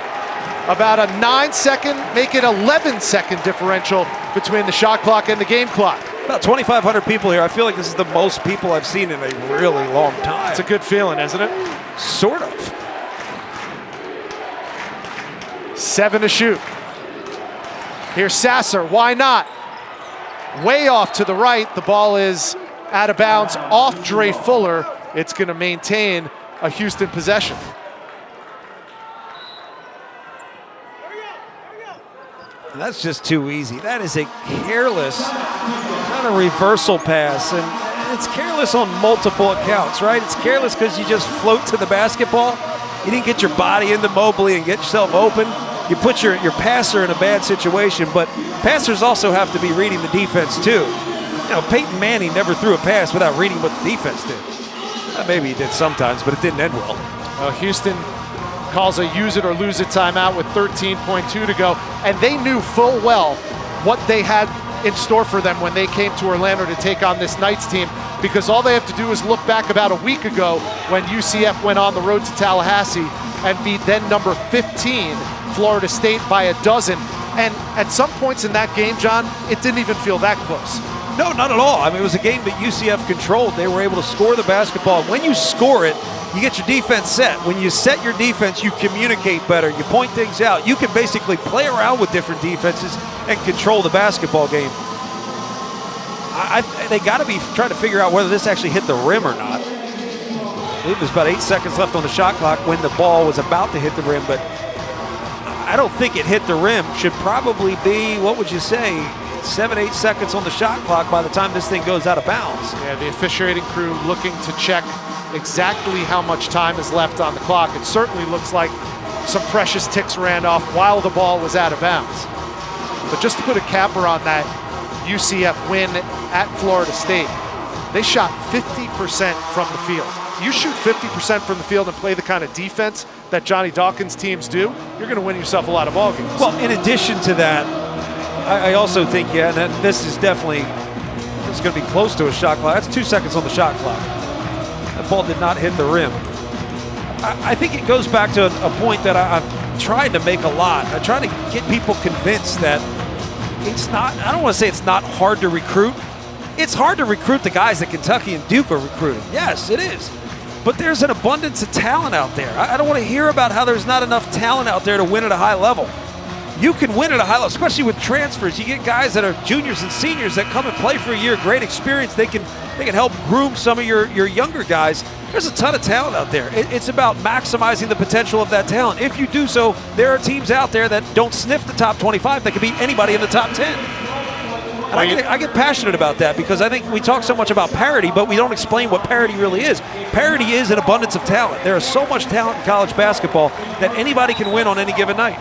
About a 9-second, make it 11-second differential between the shot clock and the game clock. About 2,500 people here. I feel like this is the most people I've seen in a really long time. It's a good feeling, isn't it? Sort of. 7 to shoot. Here's Sasser, why not? Way off to the right, the ball is out of bounds off Dre Fuller. It's gonna maintain a Houston possession. And that's just too easy. That is a careless kind of reversal pass, and it's careless on multiple accounts, right? It's careless because you just float to the basketball. You didn't get your body into Mobley and get yourself open. You put your passer in a bad situation, but passers also have to be reading the defense too. You know, Peyton Manning never threw a pass without reading what the defense did. Maybe he did sometimes, but it didn't end well. Houston calls a use it or lose it timeout with 13.2 to go, and they knew full well what they had in store for them when they came to Orlando to take on this Knights team, because all they have to do is look back about a week ago when UCF went on the road to Tallahassee and beat then number 15, Florida State, by a dozen. And at some points in that game, John, it didn't even feel that close. No, not at all. I mean, it was a game that UCF controlled. They were able to score the basketball. When you score it, you get your defense set. When you set your defense, you communicate better. You point things out. You can basically play around with different defenses and control the basketball game. They got to be trying to figure out whether this actually hit the rim or not. I believe there's about 8 seconds left on the shot clock when the ball was about to hit the rim, but I don't think it hit the rim. Should probably be, what would you say, 7, 8 seconds on the shot clock by the time this thing goes out of bounds. Yeah, the officiating crew looking to check exactly how much time is left on the clock. It certainly looks like some precious ticks ran off while the ball was out of bounds. But just to put a capper on that UCF win at Florida State, they shot 50% from the field. You shoot 50% from the field and play the kind of defense that Johnny Dawkins' teams do, you're going to win yourself a lot of ball games. Well, in addition to that, I also think, and this is definitely, it's going to be close to a shot clock. That's 2 seconds on the shot clock. That ball did not hit the rim. I think it goes back to a point that I've tried to make a lot. I try to get people convinced that it's not, I don't want to say it's not hard to recruit. It's hard to recruit the guys that Kentucky and Duke are recruiting. Yes, it is. But there's an abundance of talent out there. I don't want to hear about how there's not enough talent out there to win at a high level. You can win at a high level, especially with transfers. You get guys that are juniors and seniors that come and play for a year, great experience. They can help groom some of your younger guys. There's a ton of talent out there. It's about maximizing the potential of that talent. If you do so, there are teams out there that don't sniff the top 25 that can beat anybody in the top 10. And I get passionate about that because I think we talk so much about parity, but we don't explain what parity really is. Parity is an abundance of talent. There is so much talent in college basketball that anybody can win on any given night.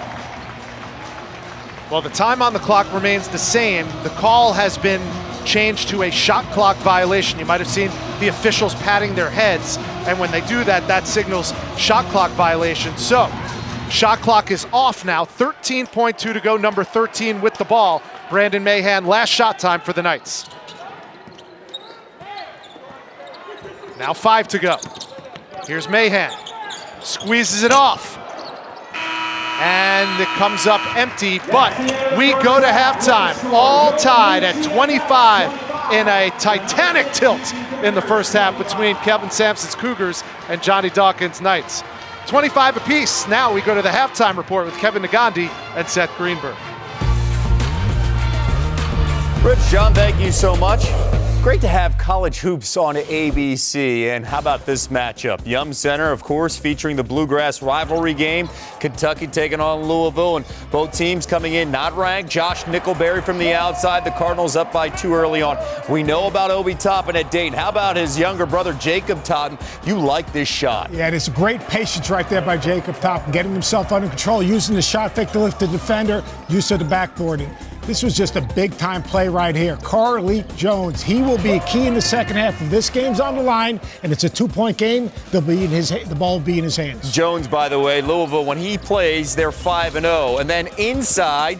Well, the time on the clock remains the same. The call has been changed to a shot clock violation. You might have seen the officials patting their heads, and when they do that, that signals shot clock violation. So, shot clock is off now. 13.2 to go, number 13 with the ball. Brandon Mahan, last shot time for the Knights. Now 5 to go. Here's Mahan, squeezes it off. And it comes up empty, but we go to halftime, all tied at 25 in a titanic tilt in the first half between Kelvin Sampson's Cougars and Johnny Dawkins' Knights. 25 apiece. Now we go to the halftime report with Kevin Nagandi and Seth Greenberg. Rich, John, thank you so much. Great to have college hoops on ABC. And how about this matchup? Yum Center, of course, featuring the Bluegrass rivalry game. Kentucky taking on Louisville, and both teams coming in not ranked. Josh Nickelberry from the outside. The Cardinals up by 2 early on. We know about Obi Toppin at Dayton. How about his younger brother, Jacob Toppin? You like this shot. Yeah, it's great patience right there by Jacob Toppin, getting himself under control, using the shot fake to lift the defender, use of the backboarding. This was just a big-time play right here. Carlik Jones, he will be a key in the second half. If this game's on the line and it's a 2-point game, the ball will be in his hands. Jones, by the way, Louisville, when he plays, they're 5-0. And then inside,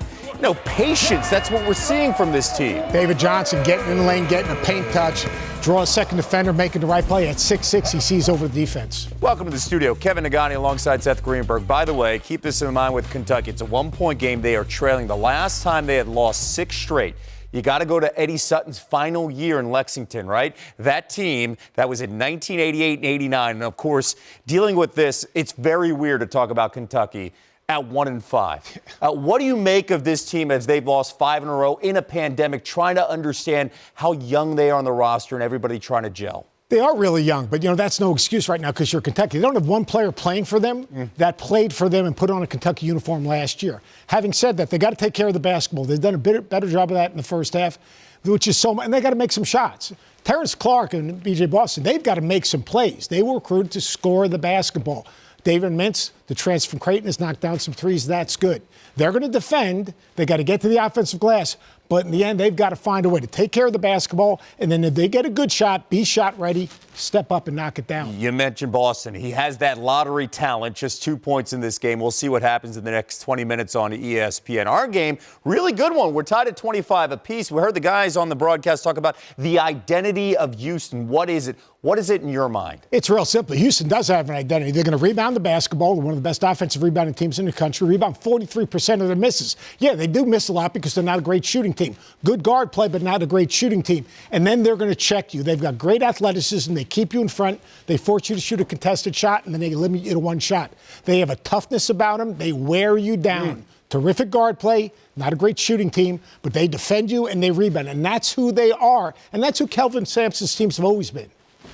patience. That's what we're seeing from this team. David Johnson getting in the lane, getting a paint touch, draw a second defender, making the right play. At 6'6", he sees over the defense. Welcome to the studio. Kevin Nagandi alongside Seth Greenberg. By the way, keep this in mind with Kentucky. It's a 1-point game. They are trailing. The last time they had lost 6 straight. You got to go to Eddie Sutton's final year in Lexington, right? That team, that was in 1988 and 89. And, of course, dealing with this, it's very weird to talk about Kentucky at 1-5. What do you make of this team as they've lost 5 in a row in a pandemic, trying to understand how young they are on the roster and everybody trying to gel? They are really young, but, that's no excuse right now because you're Kentucky. They don't have one player playing for them that played for them and put on a Kentucky uniform last year. Having said that, they got to take care of the basketball. They've done a better job of that in the first half, which is so much, and they got to make some shots. Terrence Clark and B.J. Boston, they've got to make some plays. They were recruited to score the basketball. David Mintz, the transfer from Creighton, has knocked down some threes. That's good. They're going to defend. They got to get to the offensive glass. But in the end, they've got to find a way to take care of the basketball, and then if they get a good shot, be shot ready, step up and knock it down. You mentioned Boston. He has that lottery talent, just 2 points in this game. We'll see what happens in the next 20 minutes on ESPN. Our game, really good one. We're tied at 25 apiece. We heard the guys on the broadcast talk about the identity of Houston. What is it? What is it in your mind? It's real simple. Houston does have an identity. They're going to rebound the basketball. They're one of the best offensive rebounding teams in the country. Rebound 43% of their misses. Yeah, they do miss a lot because they're not a great shooting team. Good guard play, but not a great shooting team. And then they're going to check you. They've got great athleticism. They keep you in front. They force you to shoot a contested shot, and then they limit you to one shot. They have a toughness about them. They wear you down. Terrific guard play, not a great shooting team, but they defend you and they rebound. And that's who they are. And that's who Kelvin Sampson's teams have always been.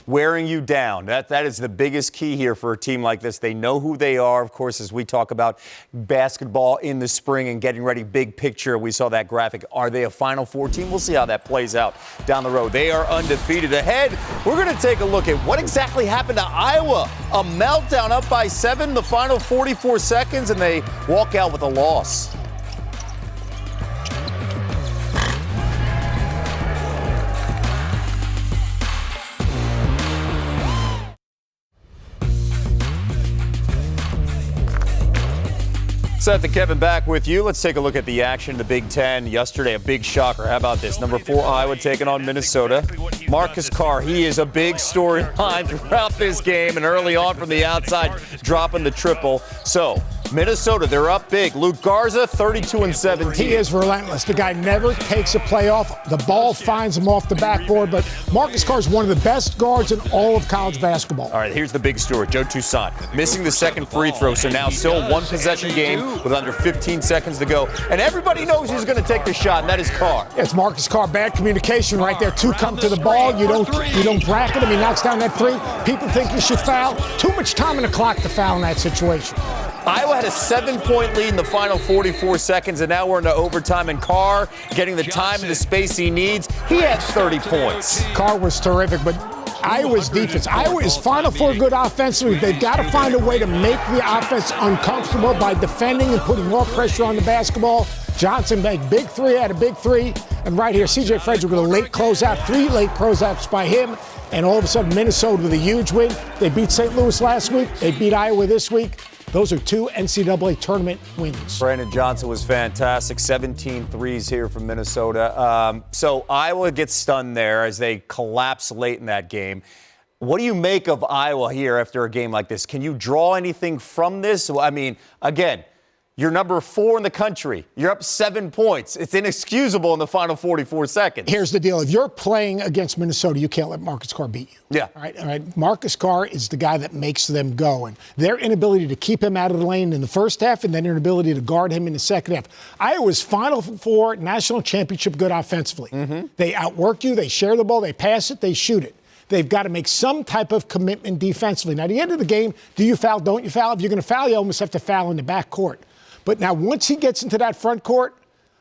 Wearing you down. That is the biggest key here for a team like this. They know who they are. Of course, as we talk about basketball in the spring and getting ready, big picture, we saw that graphic. Are they a Final Four team? We'll see how that plays out down the road. They are undefeated. Ahead, we're going to take a look at what exactly happened to Iowa. A meltdown up by 7, the final 44 seconds, and they walk out with a loss. Seth and Kevin back with you. Let's take a look at the action in the Big Ten. Yesterday, a big shocker. How about this? Number 4, Iowa taking on Minnesota. Marcus Carr, he is a big storyline throughout this game and early on from the outside, dropping the triple. So, Minnesota, they're up big. Luke Garza, 32-17. He is relentless. The guy never takes a play off. The ball finds him off the backboard, but Marcus Carr is one of the best guards in all of college basketball. All right, here's the big story. Joe Toussaint missing the second free throw, so now still a one-possession game with under 15 seconds to go. And everybody knows who's going to take the shot, and that is Carr. It's Marcus Carr. Bad communication right there. 2 come to the ball. You don't bracket him. He knocks down that 3. People think you should foul. Too much time on the clock to foul in that situation. Iowa had a 7-point lead in the final 44 seconds, and now we're into overtime, and Carr getting the time and the space he needs. He had 30 points. Carr was terrific, but Iowa's defense. Iowa is Final Four good offensively. They've got to find a way to make the offense uncomfortable by defending and putting more pressure on the basketball. Johnson made big 3, had a big 3. And right here, C.J. Frederick with a late closeout, 3 late closeouts by him. And all of a sudden, Minnesota with a huge win. They beat St. Louis last week. They beat Iowa this week. Those are 2 NCAA tournament wins. Brandon Johnson was fantastic. 17 threes here from Minnesota. So Iowa gets stunned there as they collapse late in that game. What do you make of Iowa here after a game like this? Can you draw anything from this? I mean, again, you're number 4 in the country. You're up 7 points. It's inexcusable in the final 44 seconds. Here's the deal. If you're playing against Minnesota, you can't let Marcus Carr beat you. Yeah. All right. Marcus Carr is the guy that makes them go. And their inability to keep him out of the lane in the first half and then their inability to guard him in the second half. Iowa's Final Four national championship good offensively. They outwork you. They share the ball. They pass it. They shoot it. They've got to make some type of commitment defensively. Now, at the end of the game, do you foul, don't you foul? If you're going to foul, you almost have to foul in the back court. But now once he gets into that front court,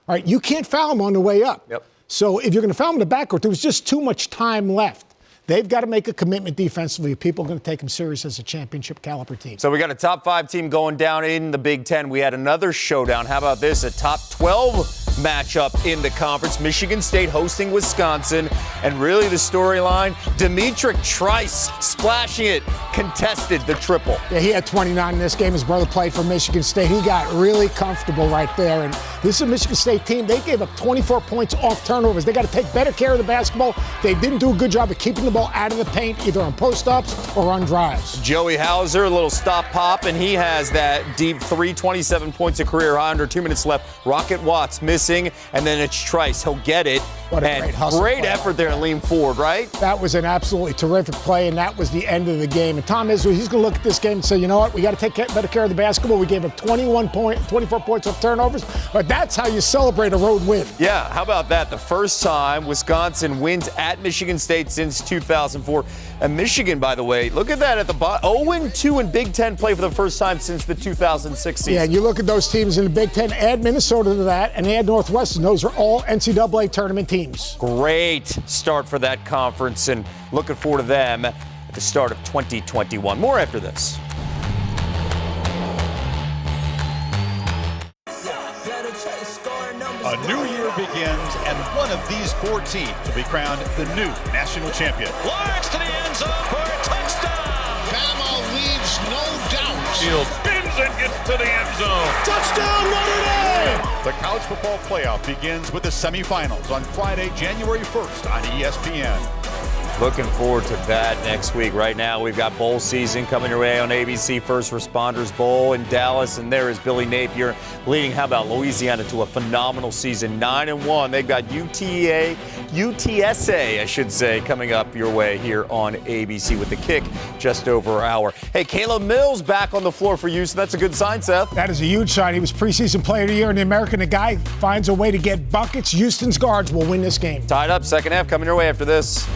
all right, you can't foul him on the way up. Yep. So if you're going to foul him in the back court, there was just too much time left. They've got to make a commitment defensively if people are going to take them serious as a championship caliber team. So we got a top 5 team going down in the Big Ten. We had another showdown. How about this? A top 12 matchup in the conference. Michigan State hosting Wisconsin. And really the storyline, Demetric Trice splashing it, contested the triple. Yeah, he had 29 in this game. His brother played for Michigan State. He got really comfortable right there. And this is a Michigan State team. They gave up 24 points off turnovers. They got to take better care of the basketball. They didn't do a good job of keeping the ball out of the paint, either on post-ups or on drives. Joey Hauser, a little stop pop, and he has that deep 3, 27 points of career high, under 2 minutes left. Rocket Watts missing, and then it's Trice. He'll get it. What a great hustle great play. effort there and lean forward, right? That was an absolutely terrific play, and that was the end of the game. And Tom Izzo, he's going to look at this game and say, you know what, we got to take better care of the basketball. We gave up 24 points off turnovers, but that's how you celebrate a road win. Yeah, how about that? The first time Wisconsin wins at Michigan State since 2004. And Michigan, by the way, look at that at the bottom. 0-2 in Big Ten play for the first time since the 2006 season. Yeah, and you look at those teams in the Big Ten, add Minnesota to that, and add Northwestern. Those are all NCAA tournament teams. Great start for that conference, and looking forward to them at the start of 2021. More after this. A new year begins, and one of these 4 teams will be crowned the new national champion. Flies to the end zone for a touchdown. Panama leaves no doubt. Field spins and gets to the end zone. Touchdown, Notre Dame! The college football playoff begins with the semifinals on Friday, January 1st on ESPN. Looking forward to that next week. Right now, we've got bowl season coming your way on ABC, First Responders Bowl in Dallas, and there is Billy Napier leading, how about Louisiana, to a phenomenal season, 9-1. They've got UTSA, I should say, coming up your way here on ABC with the kick just over an hour. Hey, Caleb Mills back on the floor for Houston. That's a good sign, Seth. That is a huge sign. He was preseason player of the year in the American. The guy finds a way to get buckets. Houston's guards will win this game. Tied up, second half coming your way after this.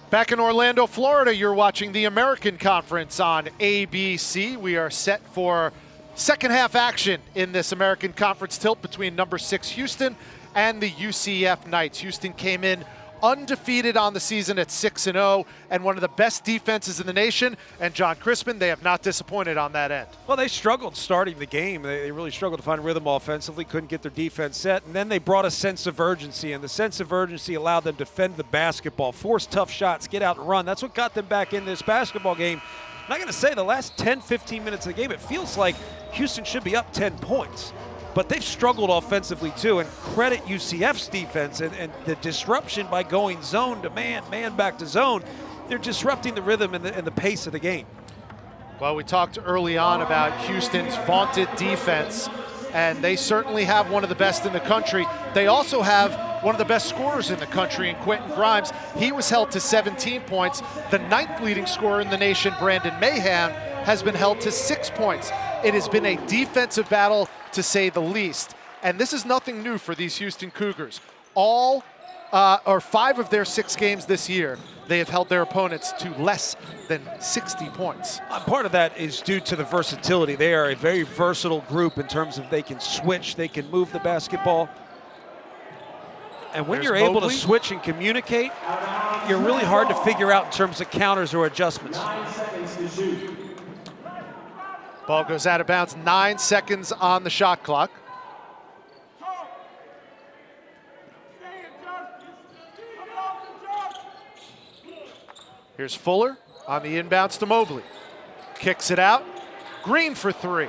Back in Orlando, Florida, you're watching the American Conference on ABC. We are set for second half action in this American Conference tilt between number 6 Houston and the UCF Knights. Houston came in undefeated on the season at 6-0 and one of the best defenses in the nation. And John Crispin, they have not disappointed on that end. Well, they struggled starting the game. They really struggled to find rhythm offensively, couldn't get their defense set, and then they brought a sense of urgency, and the sense of urgency allowed them to defend the basketball, force tough shots, get out and run. That's what got them back in this basketball game. And I got to say, the last 10, 15 minutes of the game, it feels like Houston should be up 10 points. But they've struggled offensively too, and credit UCF's defense and the disruption by going zone to man, man back to zone. They're disrupting the rhythm and the pace of the game. Well, we talked early on about Houston's vaunted defense, and they certainly have one of the best in the country. They also have one of the best scorers in the country in Quentin Grimes. He was held to 17 points. The 9th leading scorer in the nation, Brandon Mahan, has been held to 6 points. It has been a defensive battle, to say the least. And this is nothing new for these Houston Cougars. 5 of their 6 games this year, they have held their opponents to less than 60 points. Part of that is due to the versatility. They are a very versatile group in terms of they can switch, they can move the basketball. And when you're able to switch and communicate, you're really hard to figure out in terms of counters or adjustments. Ball goes out of bounds, 9 seconds on the shot clock. Here's Fuller on the inbounds to Mobley. Kicks it out. Green for 3.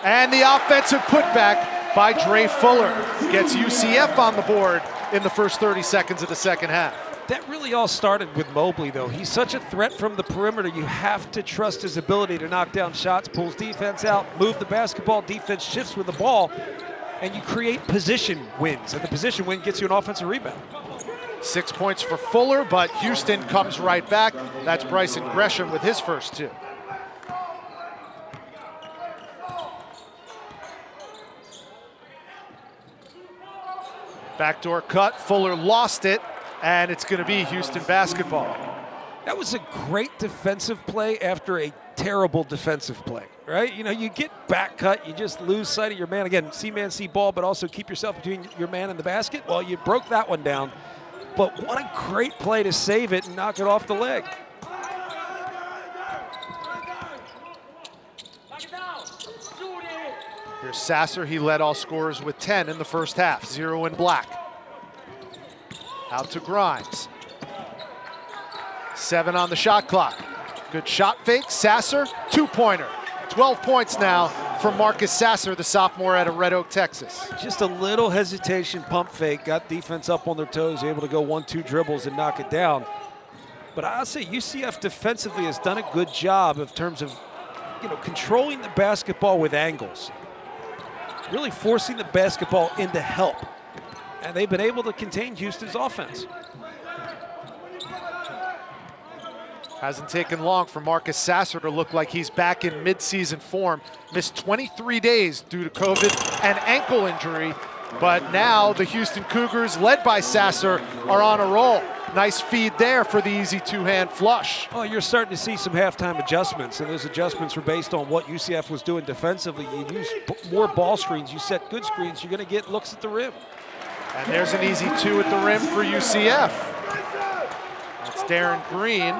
And the offensive putback by Dre Fuller gets UCF on the board in the first 30 seconds of the second half. That really all started with Mobley, though. He's such a threat from the perimeter. You have to trust his ability to knock down shots, pulls defense out, move the basketball, defense shifts with the ball, and you create position wins. And the position win gets you an offensive rebound. 6 points for Fuller, but Houston comes right back. That's Bryson Gresham with his first 2. Backdoor cut, Fuller lost it. And it's going to be Houston basketball. That was a great defensive play after a terrible defensive play, right? You know, you get back cut, you just lose sight of your man. Again, see-man, see-ball, but also keep yourself between your man and the basket. Well, you broke that one down. But what a great play to save it and knock it off the leg. Here's Sasser. He led all scorers with 10 in the first half. 0 in black. Out to Grimes. 7 on the shot clock. Good shot fake. Sasser, 2-pointer. 12 points now for Marcus Sasser, the sophomore out of Red Oak, Texas. Just a little hesitation, pump fake, got defense up on their toes, able to go 1-2 dribbles and knock it down. But I'll say UCF defensively has done a good job in terms of, controlling the basketball with angles. Really forcing the basketball into help. And they've been able to contain Houston's offense. Hasn't taken long for Marcus Sasser to look like he's back in midseason form. Missed 23 days due to COVID and ankle injury. But now the Houston Cougars, led by Sasser, are on a roll. Nice feed there for the easy 2-hand flush. Well, you're starting to see some halftime adjustments, and those adjustments were based on what UCF was doing defensively. You use more ball screens, you set good screens, you're going to get looks at the rim. And there's an easy 2 at the rim for UCF. That's Darren Green.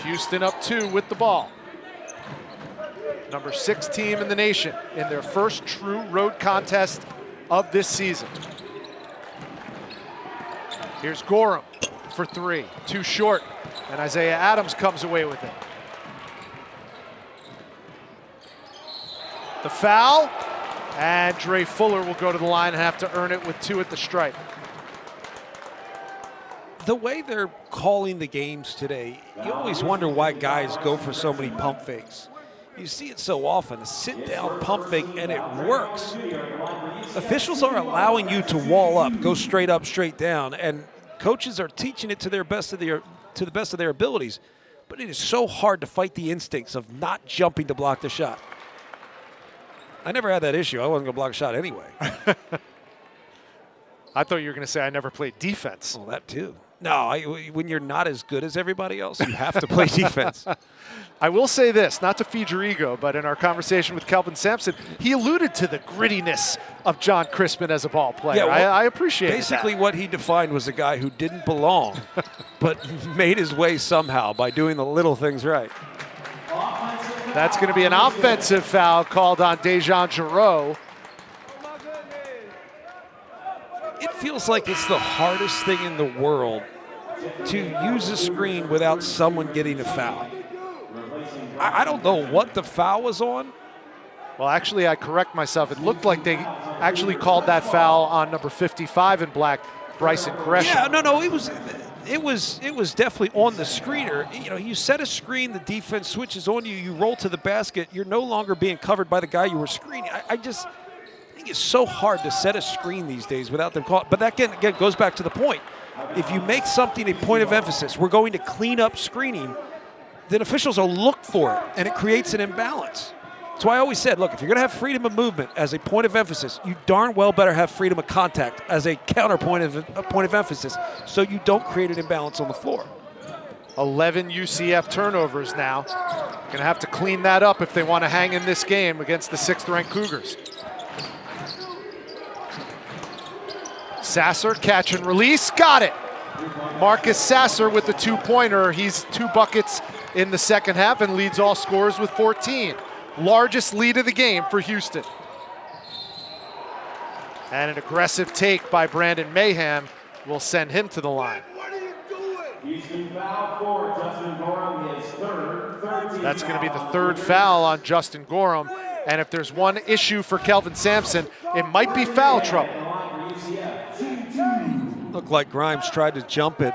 Houston up 2 with the ball. Number 6 team in the nation in their first true road contest of this season. Here's Gorham for 3, too short, and Isaiah Adams comes away with it. The foul, and Dre Fuller will go to the line and have to earn it with 2 at the stripe. The way they're calling the games today, you always wonder why guys go for so many pump fakes. You see it so often, a sit-down pump fake, and it works. Officials are allowing you to wall up, go straight up, straight down, and coaches are teaching it to the best of their abilities. But it is so hard to fight the instincts of not jumping to block the shot. I never had that issue. I wasn't going to block a shot anyway. I thought you were going to say I never played defense. Well, that too. No, when you're not as good as everybody else, you have to play defense. I will say this, not to feed your ego, but in our conversation with Kelvin Sampson, he alluded to the grittiness of John Crispin as a ball player. Yeah, well, I appreciate it. Basically, what he defined was a guy who didn't belong, but made his way somehow by doing the little things right. That's going to be an offensive foul called on Dejan Giroux. It feels like it's the hardest thing in the world to use a screen without someone getting a foul. I don't know what the foul was on. Well, actually, I correct myself. It looked like they actually called that foul on number 55 in black, Bryson Gresham. Yeah, no, it was definitely on the screener. You know, you set a screen, the defense switches on you, you roll to the basket, you're no longer being covered by the guy you were screening. I think it's so hard to set a screen these days without them calling. But that again goes back to the point. If you make something a point of emphasis, we're going to clean up screening, then officials will look for it, and it creates an imbalance. That's why I always said, look, if you're going to have freedom of movement as a point of emphasis, you darn well better have freedom of contact as a counterpoint of a point of emphasis, so you don't create an imbalance on the floor. 11 UCF turnovers now. Going to have to clean that up if they want to hang in this game against the 6th-ranked Cougars. Sasser, catch and release, got it. Marcus Sasser with the 2-pointer. He's 2 buckets in the second half and leads all scorers with 14. Largest lead of the game for Houston. And an aggressive take by Brandon Mayhem will send him to the line. That's going to be the 3rd foul on Justin Gorham. And if there's one issue for Kelvin Sampson, it might be foul trouble. Looked like Grimes tried to jump it.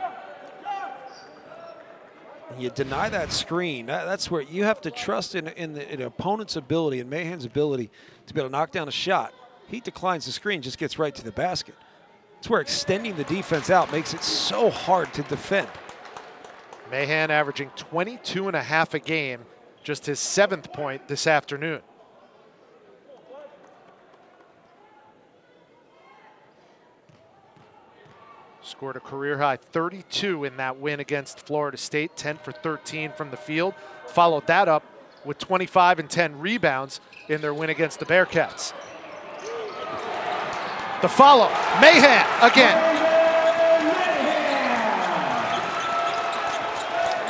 You deny that screen. That's where you have to trust in the opponent's ability and Mayhem's ability to be able to knock down a shot. He declines the screen, just gets right to the basket. That's where extending the defense out makes it so hard to defend. Mahan averaging 22.5 a game, just his 7th point this afternoon. Scored a career-high 32 in that win against Florida State, 10 for 13 from the field. Followed that up with 25 and 10 rebounds in their win against the Bearcats. The follow, Mahan again.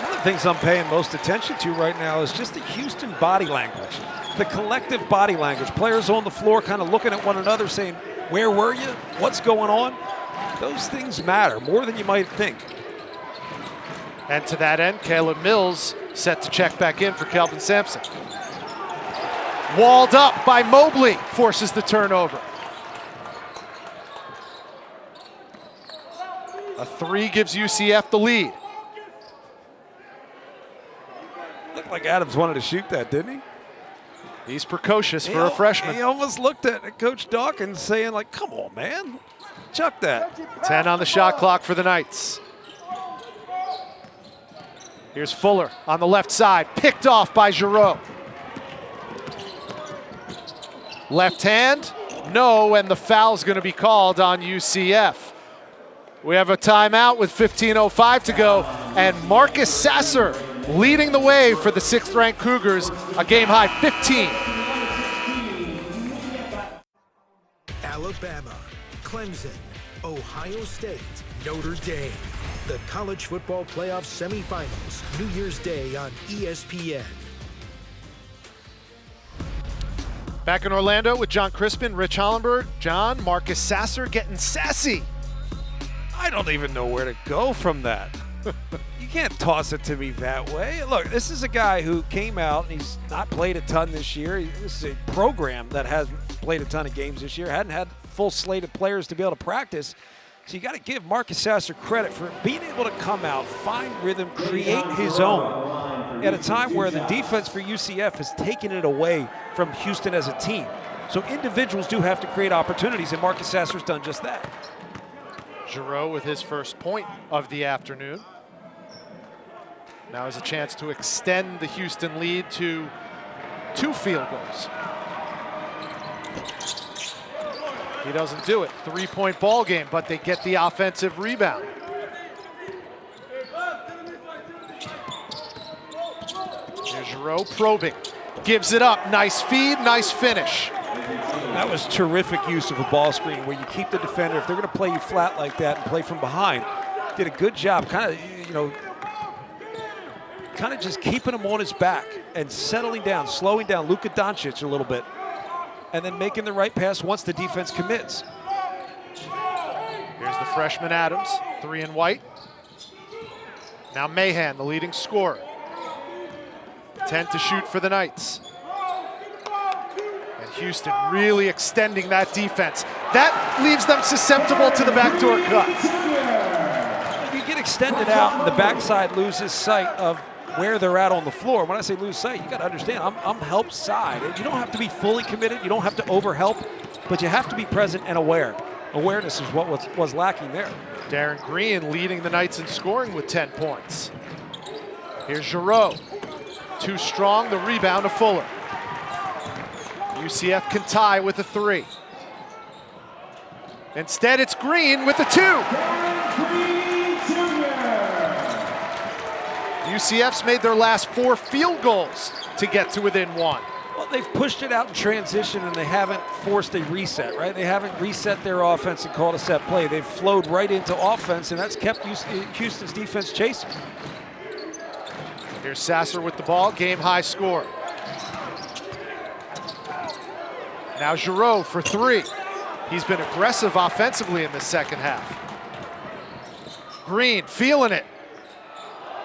One of the things I'm paying most attention to right now is just the Houston body language, the collective body language. Players on the floor kind of looking at one another saying, where were you? What's going on? Those things matter more than you might think. And to that end, Caleb Mills set to check back in for Kelvin Sampson. Walled up by Mobley, forces the turnover. A 3 gives UCF the lead. Looked like Adams wanted to shoot that, didn't he? He's precocious for a freshman. He almost looked at Coach Dawkins saying, like, come on, man. Chuck that. 10 on the shot clock for the Knights. Here's Fuller on the left side, picked off by Giroux. Left hand, no, and the foul's going to be called on UCF. We have a timeout with 15:05 to go, and Marcus Sasser leading the way for the 6th-ranked Cougars, a game-high 15. Alabama, Clemson, Ohio State, Notre Dame. The College Football Playoff Semifinals, New Year's Day on ESPN. Back in Orlando with John Crispin, Rich Hollenberg. John, Marcus Sasser getting sassy. I don't even know where to go from that. You can't toss it to me that way. Look, this is a guy who came out and he's not played a ton this year. This is a program that hasn't played a ton of games this year, hadn't had full slate of players to be able to practice. So you got to give Marcus Sasser credit for being able to come out, find rhythm, create his own at a time where the defense for UCF has taken it away from Houston as a team. So individuals do have to create opportunities, and Marcus Sasser's done just that. Giroux with his first point of the afternoon. Now has a chance to extend the Houston lead to 2 field goals. He doesn't do it. 3-point ball game, but they get the offensive rebound. Here's Giroux probing. Gives it up. Nice feed, nice finish. That was terrific use of a ball screen where you keep the defender, if they're going to play you flat like that and play from behind, did a good job kind of just keeping him on his back and settling down, slowing down Luka Doncic a little bit, and then making the right pass once the defense commits. Here's the freshman Adams, 3 in white. Now Mahan, the leading scorer. 10 to shoot for the Knights. And Houston really extending that defense. That leaves them susceptible to the backdoor cut. You get extended out and the backside loses sight of where they're at on the floor. When I say lose sight, you got to understand, I'm help side. You don't have to be fully committed. You don't have to overhelp, but you have to be present and aware. Awareness is what was lacking there. Darren Green leading the Knights in scoring with 10 points. Here's Giroux. Too strong, the rebound to Fuller. UCF can tie with a 3. Instead, it's Green with the 2. UCF's made their last 4 field goals to get to within 1. Well, they've pushed it out in transition and they haven't forced a reset, right? They haven't reset their offense and called a set play. They've flowed right into offense, and that's kept Houston's defense chasing. Here's Sasser with the ball, game-high score. Now Giroux for 3. He's been aggressive offensively in the second half. Green feeling it.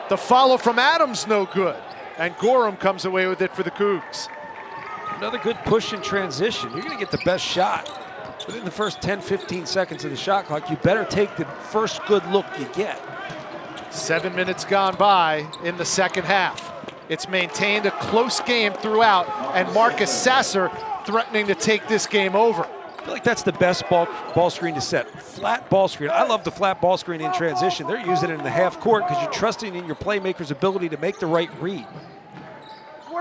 The follow from Adams no good. And Gorham comes away with it for the Cougs. Another good push in transition. You're going to get the best shot. Within the first 10, 15 seconds of the shot clock, you better take the first good look you get. 7 minutes gone by in the second half. It's maintained a close game throughout, and Marcus Sasser threatening to take this game over. I feel like that's the best ball screen to set. Flat ball screen. I love the flat ball screen in transition. They're using it in the half court because you're trusting in your playmaker's ability to make the right read.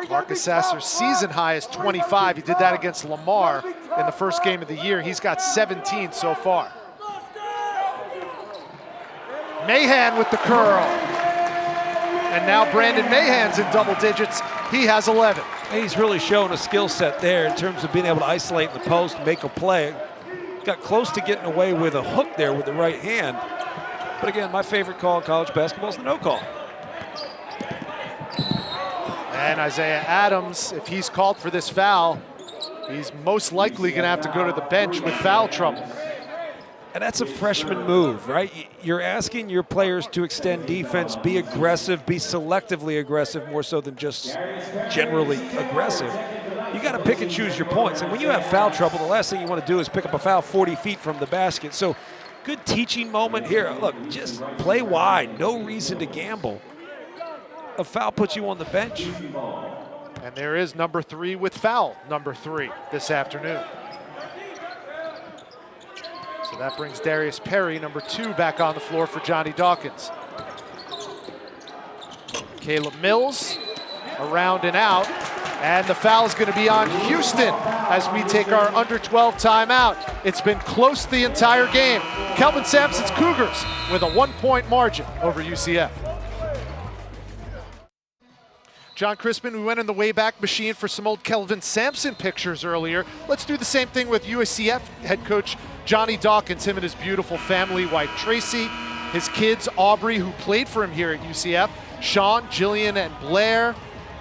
Marcus Sasser's season high is 25. He did that against Lamar in the first game of the year. He's got 17 so far. Mahan with the curl. And now Brandon Mahan's in double digits. He has 11. He's really shown a skill set there in terms of being able to isolate in the post and make a play. Got close to getting away with a hook there with the right hand. But again, my favorite call in college basketball is the no call. And Isaiah Adams, if he's called for this foul, he's most likely going to have to go to the bench with foul trouble. And that's a freshman move, right? You're asking your players to extend defense, be aggressive, be selectively aggressive, more so than just generally aggressive. You got to pick and choose your points. And when you have foul trouble, the last thing you want to do is pick up a foul 40 feet from the basket. So good teaching moment here. Look, just play wide. No reason to gamble. A foul puts you on the bench. And there is number 3 with foul number 3 this afternoon. So that brings Darius Perry, number 2, back on the floor for Johnny Dawkins. Caleb Mills around and out. And the foul is going to be on Houston as we take our under 12 timeout. It's been close the entire game. Kelvin Sampson's Cougars with a 1-point margin over UCF. John Crispin, we went in the Wayback Machine for some old Kelvin Sampson pictures earlier. Let's do the same thing with UCF head coach Johnny Dawkins, him and his beautiful family, wife Tracy. his kids, Aubrey, who played for him here at UCF, Sean, Jillian, and Blair.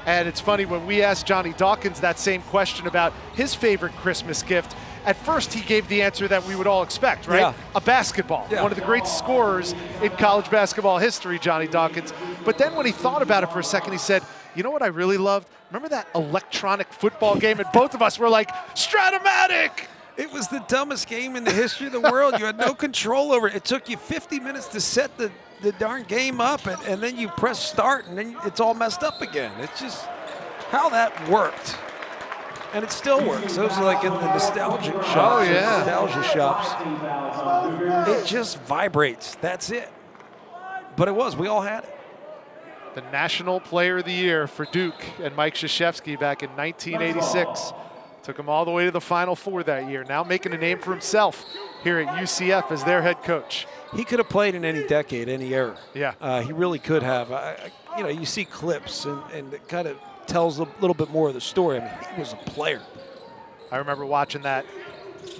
And it's funny, when we asked Johnny Dawkins that same question about his favorite Christmas gift, at first he gave the answer that we would all expect, right? Yeah. A basketball. Yeah. One of the great scorers in college basketball history, Johnny Dawkins. But then when he thought about it for a second, he said, you know what I really loved? Remember that electronic football game? And both of us were like, Stratomatic! It was the dumbest game in the history of the world. You had no control over it. It took you 50 minutes to set the darn game up, and then you press start, and then it's all messed up again. It's just how that worked. And it still works. Those are like in the nostalgic shops. Oh, yeah. Nostalgia shops. It just vibrates. That's it. But it was. We all had it. The National Player of the Year for Duke and Mike Krzyzewski back in 1986. Took him all the way to the Final Four that year. Now making a name for himself here at UCF as their head coach. He could have played in any decade, any era. Yeah. He really could have. You know, you see clips, and it kind of tells a little bit more of the story. I mean, he was a player. I remember watching that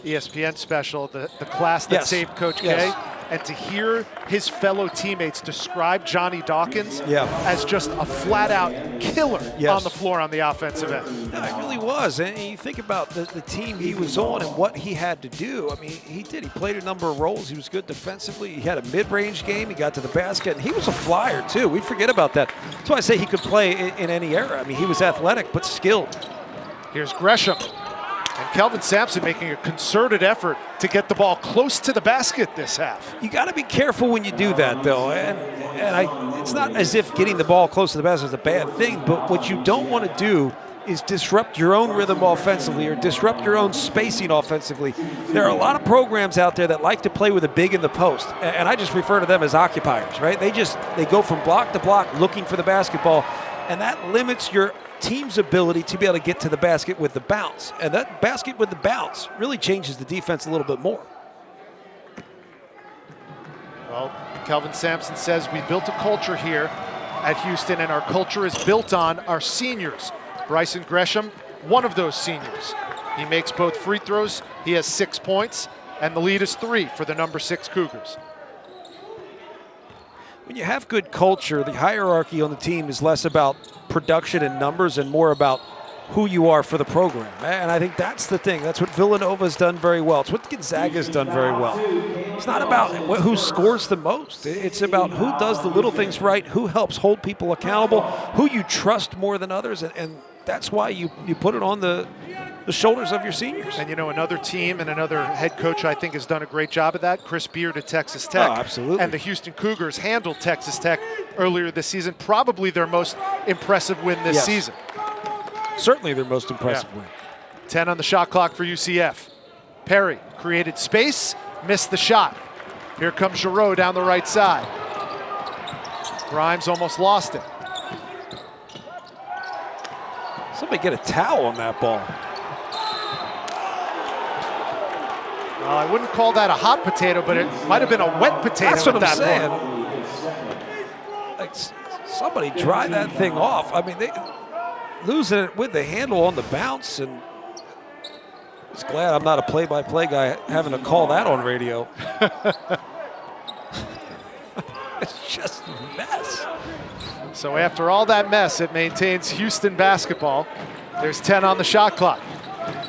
ESPN special, the class that saved Coach K, and to hear his fellow teammates describe Johnny Dawkins as just a flat-out killer on the floor on the offensive end. No, it really was. And you think about the team he was on and what he had to do. I mean, he did. He played a number of roles. He was good defensively. He had a mid-range game. He got to the basket. And he was a flyer, too. We forget about that. That's why I say he could play in any era. I mean, he was athletic but skilled. Here's Gresham. And Kelvin Sampson making a concerted effort to get the ball close to the basket this half. You got to be careful when you do that, though. And it's not as if getting the ball close to the basket is a bad thing, but what you don't want to do is disrupt your own rhythm offensively or disrupt your own spacing offensively. There are a lot of programs out there that like to play with a big in the post, and I just refer to them as occupiers, right? They go from block to block looking for the basketball, and that limits your team's ability to be able to get to the basket with the bounce. And that basket with the bounce really changes the defense a little bit more. Well, Kelvin Sampson says we built a culture here at Houston, and our culture is built on our seniors. Bryson Gresham, one of those seniors. He makes both free throws. He has 6 points, and the lead is 3 for the number 6 Cougars. When you have good culture, the hierarchy on the team is less about production and numbers and more about who you are for the program. And I think that's the thing. That's what Villanova's done very well. It's what Gonzaga's done very well. It's not about who scores the most. It's about who does the little things right, who helps hold people accountable, who you trust more than others, and that's why you put it on the shoulders of your seniors. And you know, another team and another head coach I think has done a great job of that, Chris Beard at Texas Tech. Oh, absolutely. And the Houston Cougars handled Texas Tech earlier this season, probably their most impressive win this season. Certainly their most impressive win. 10 on the shot clock for UCF. Perry created space, missed the shot. Here comes Giroux down the right side. Grimes almost lost it. Somebody get a towel on that ball. Well, I wouldn't call that a hot potato, but it might have been a wet potato. That's what I'm that saying. point. Like, somebody dry that thing off. I mean, they losing it with the handle on the bounce, and just glad I'm not a play-by-play guy having to call that on radio. It's just a mess. So after all that mess, it maintains Houston basketball. There's 10 on the shot clock.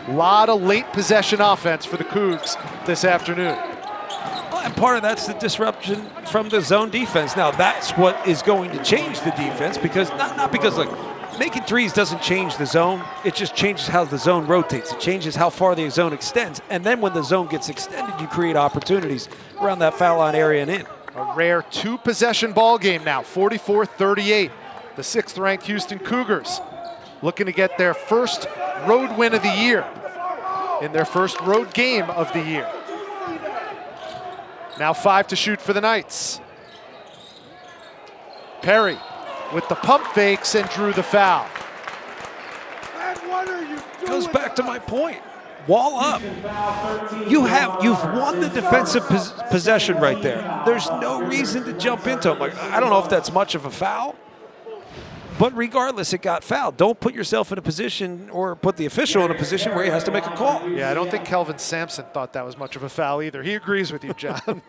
A lot of late possession offense for the Cougs this afternoon. Well, and part of that's the disruption from the zone defense. Now, that's what is going to change the defense, because not because, like, making threes doesn't change the zone. It just changes how the zone rotates. It changes how far the zone extends. And then when the zone gets extended, you create opportunities around that foul line area and in. A rare 2-possession ball game now, 44-38. The 6th-ranked Houston Cougars looking to get their first road win of the year in their first road game of the year. Now 5 to shoot for the Knights. Perry with the pump fakes and drew the foul. Goes back to my point. Wall up. You've won the defensive possession right there. There's no reason to jump into him. Like, I don't know if that's much of a foul, but regardless, it got fouled. Don't put yourself in a position or put the official in a position where he has to make a call. Yeah, I don't think Kelvin Sampson thought that was much of a foul either. He agrees with you, John.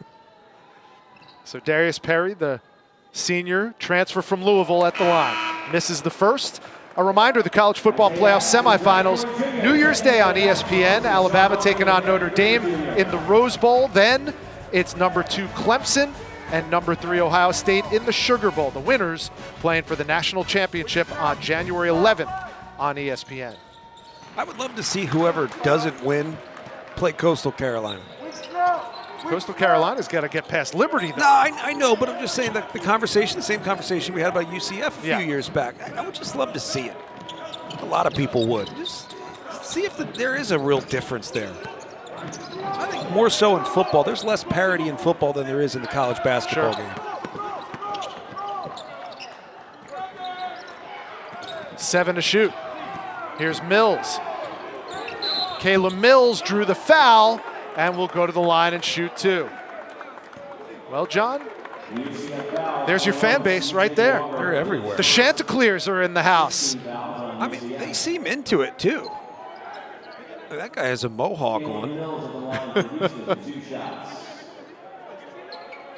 So Darius Perry, the senior, transfer from Louisville at the line. Misses the first. A reminder, the college football playoff semifinals, New Year's Day on ESPN. Alabama taking on Notre Dame in the Rose Bowl. Then it's number 2 Clemson and number 3 Ohio State in the Sugar Bowl. The winners playing for the national championship on January 11th on ESPN. I would love to see whoever doesn't win play Coastal Carolina. Coastal Carolina's got to get past Liberty, though. No, I know, but I'm just saying that the same conversation we had about UCF a few years back. I would just love to see it. A lot of people would. Just see if there is a real difference there. I think more so in football. There's less parity in football than there is in the college basketball game. 7 to shoot. Here's Mills. Caleb Mills drew the foul and will go to the line and shoot 2. Well, John, there's your fan base right there. They're everywhere. The Chanticleers are in the house. I mean, they seem into it, too. That guy has a mohawk on.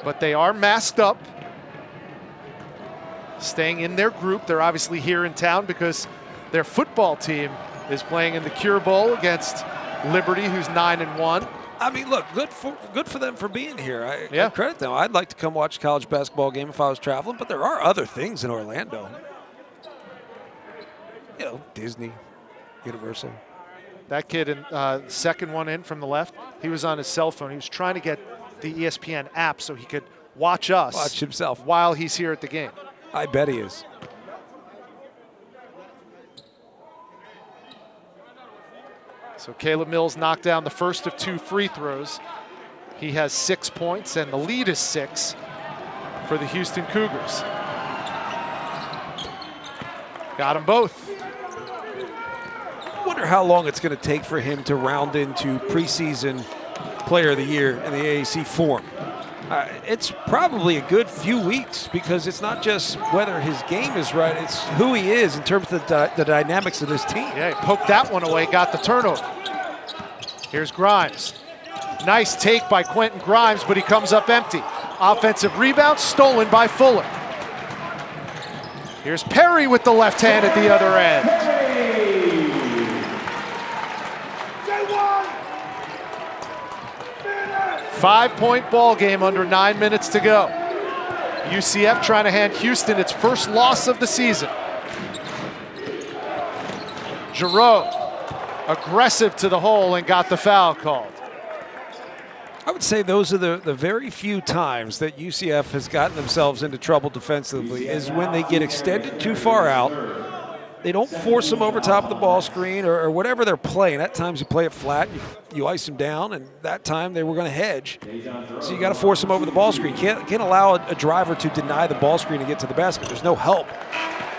But they are masked up, staying in their group. They're obviously here in town because their football team is playing in the Cure Bowl against Liberty, who's 9-1. I mean, look, good for them for being here. I credit them. I'd like to come watch a college basketball game if I was traveling, but there are other things in Orlando. You know, Disney, Universal. That kid, in second one in from the left, he was on his cell phone. He was trying to get the ESPN app so he could watch us. Watch himself. While he's here at the game. I bet he is. So Caleb Mills knocked down the first of 2 free throws. He has 6 points, and the lead is 6 for the Houston Cougars. Got them both. I wonder how long it's going to take for him to round into preseason player of the year in the AAC form. It's probably a good few weeks because it's not just whether his game is right, it's who he is in terms of the dynamics of this team. Yeah, he poked that one away, got the turnover. Here's Grimes. Nice take by Quentin Grimes, but he comes up empty. Offensive rebound stolen by Fuller. Here's Perry with the left hand at the other end. 5-point ball game under 9 minutes to go. UCF trying to hand Houston its first loss of the season. Giroux, aggressive to the hole and got the foul called. I would say those are the very few times that UCF has gotten themselves into trouble defensively is when they get extended too far out. They don't force them over top of the ball screen or whatever they're playing. At times you play it flat, you ice them down, and that time they were going to hedge. So you got to force them over the ball screen. Can't allow a driver to deny the ball screen and get to the basket. There's no help.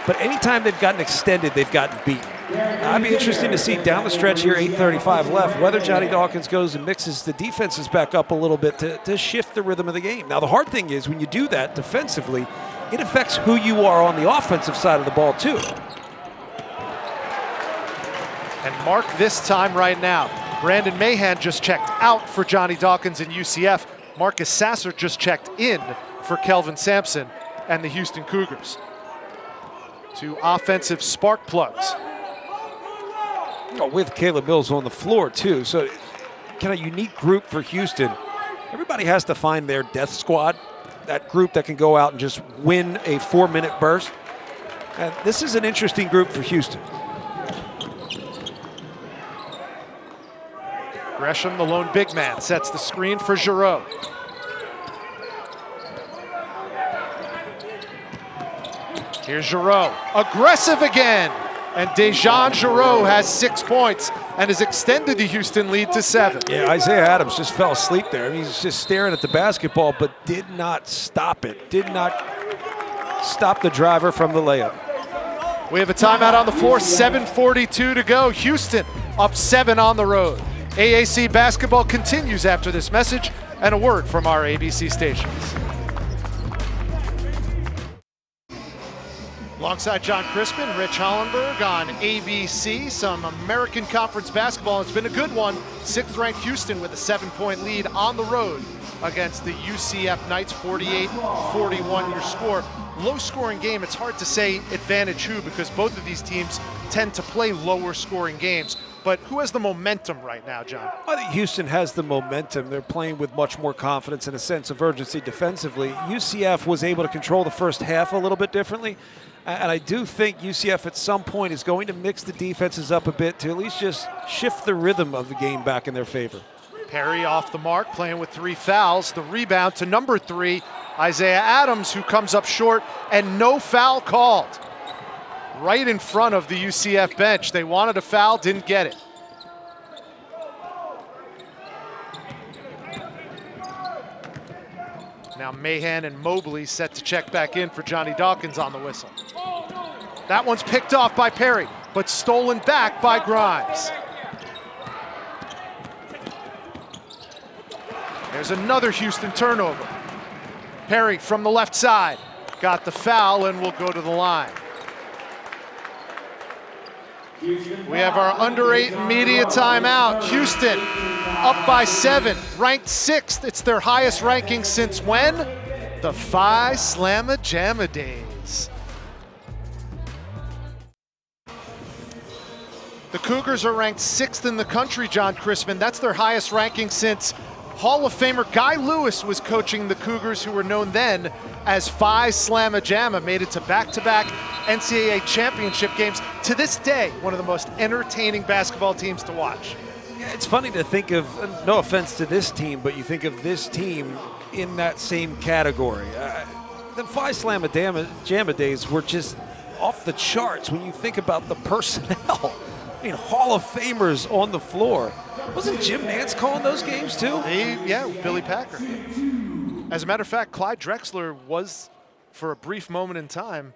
But anytime they've gotten extended, they've gotten beaten. Now, I'd be interested to see down the stretch here, 8:35 left, whether Johnny Dawkins goes and mixes the defenses back up a little bit to shift the rhythm of the game. Now, the hard thing is when you do that defensively, it affects who you are on the offensive side of the ball, too. And mark this time right now. Brandon Mahan just checked out for Johnny Dawkins in UCF. Marcus Sasser just checked in for Kelvin Sampson and the Houston Cougars. 2 offensive spark plugs. Oh, with Caleb Mills on the floor, too. So kind of unique group for Houston. Everybody has to find their death squad, that group that can go out and just win a 4-minute burst. And this is an interesting group for Houston. Gresham, the lone big man, sets the screen for Giroux. Here's Giroux, aggressive again. And Dejan Giroux has 6 points and has extended the Houston lead to 7. Yeah, Isaiah Adams just fell asleep there. I mean, he's just staring at the basketball, but did not stop it. Did not stop the driver from the layup. We have a timeout on the floor, 7:42 to go. Houston up 7 on the road. AAC basketball continues after this message and a word from our ABC stations. Alongside John Crispin, Rich Hollenberg on ABC, some American Conference basketball. It's been a good one. 6th-ranked Houston with a 7-point lead on the road against the UCF Knights, 48-41 your score. Low scoring game, it's hard to say advantage who, because both of these teams tend to play lower scoring games. But who has the momentum right now, John? I think Houston has the momentum. They're playing with much more confidence and a sense of urgency defensively. UCF was able to control the first half a little bit differently. And I do think UCF at some point is going to mix the defenses up a bit to at least just shift the rhythm of the game back in their favor. Perry off the mark, playing with 3 fouls. The rebound to number 3, Isaiah Adams, who comes up short, and no foul called. Right in front of the UCF bench. They wanted a foul, didn't get it. Now Mahan and Mobley set to check back in for Johnny Dawkins on the whistle. That one's picked off by Perry, but stolen back by Grimes. There's another Houston turnover. Perry from the left side got the foul and will go to the line. We have our under 8 media timeout. Houston up by 7, ranked 6th. It's their highest ranking since when? The Phi Slamma Jamma days. The Cougars are ranked 6th in the country, John Chrisman. That's their highest ranking since Hall of Famer Guy Lewis was coaching the Cougars, who were known then as Phi Slamma Jamma, made it to back-to-back NCAA championship games. To this day, one of the most entertaining basketball teams to watch. Yeah, it's funny to think of, no offense to this team, but you think of this team in that same category. The Phi Slamma Jamma days were just off the charts when you think about the personnel. I mean, Hall of Famers on the floor. Wasn't Jim Nance calling those games too? Yeah, Billy Packer. As a matter of fact, Clyde Drexler was, for a brief moment in time,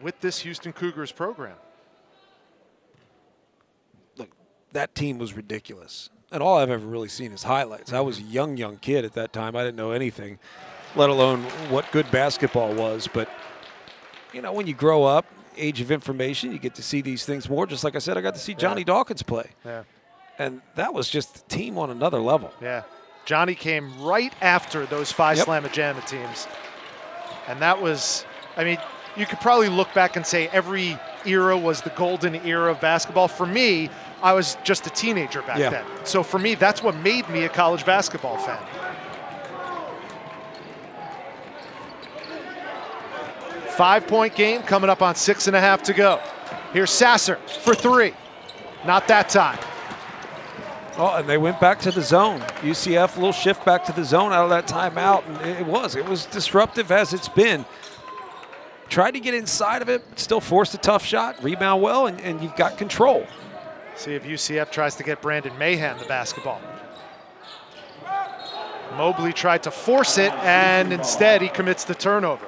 with this Houston Cougars program. Look, that team was ridiculous. And all I've ever really seen is highlights. I was a young kid at that time. I didn't know anything, let alone what good basketball was. But, you know, when you grow up, age of information, you get to see these things more. Just like I said, I got to see Johnny Dawkins play. Yeah. And that was just the team on another level. Yeah. Johnny came right after those Phi Slamma Jamma teams. And that was, I mean, you could probably look back and say every era was the golden era of basketball. For me, I was just a teenager back then. So for me, that's what made me a college basketball fan. Five-point game coming up on 6.5 to go. Here's Sasser for 3. Not that time. Oh, and they went back to the zone. UCF, a little shift back to the zone out of that timeout, and it was disruptive as it's been. Tried to get inside of it, but still forced a tough shot, rebound well, and you've got control. See if UCF tries to get Brandon Mahan the basketball. Mobley tried to force it, and instead he commits the turnover.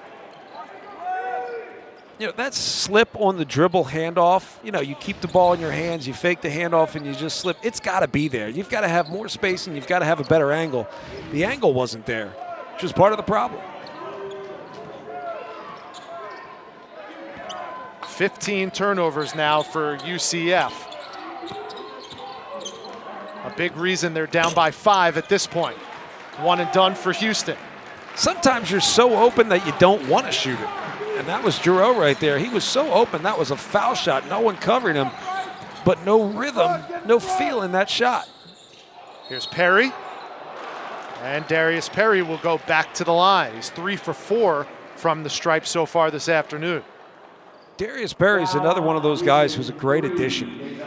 You know, that slip on the dribble handoff, you know, you keep the ball in your hands, you fake the handoff, and you just slip. It's got to be there. You've got to have more space, and you've got to have a better angle. The angle wasn't there, which was part of the problem. 15 turnovers now for UCF. A big reason they're down by 5 at this point. 1 and done for Houston. Sometimes you're so open that you don't want to shoot it. And that was Giroux right there. He was so open. That was a foul shot. No one covering him, but no rhythm, no feel in that shot. Here's Perry. And Darius Perry will go back to the line. He's 3 for 4 from the stripe so far this afternoon. Darius Perry's another one of those guys who's a great addition.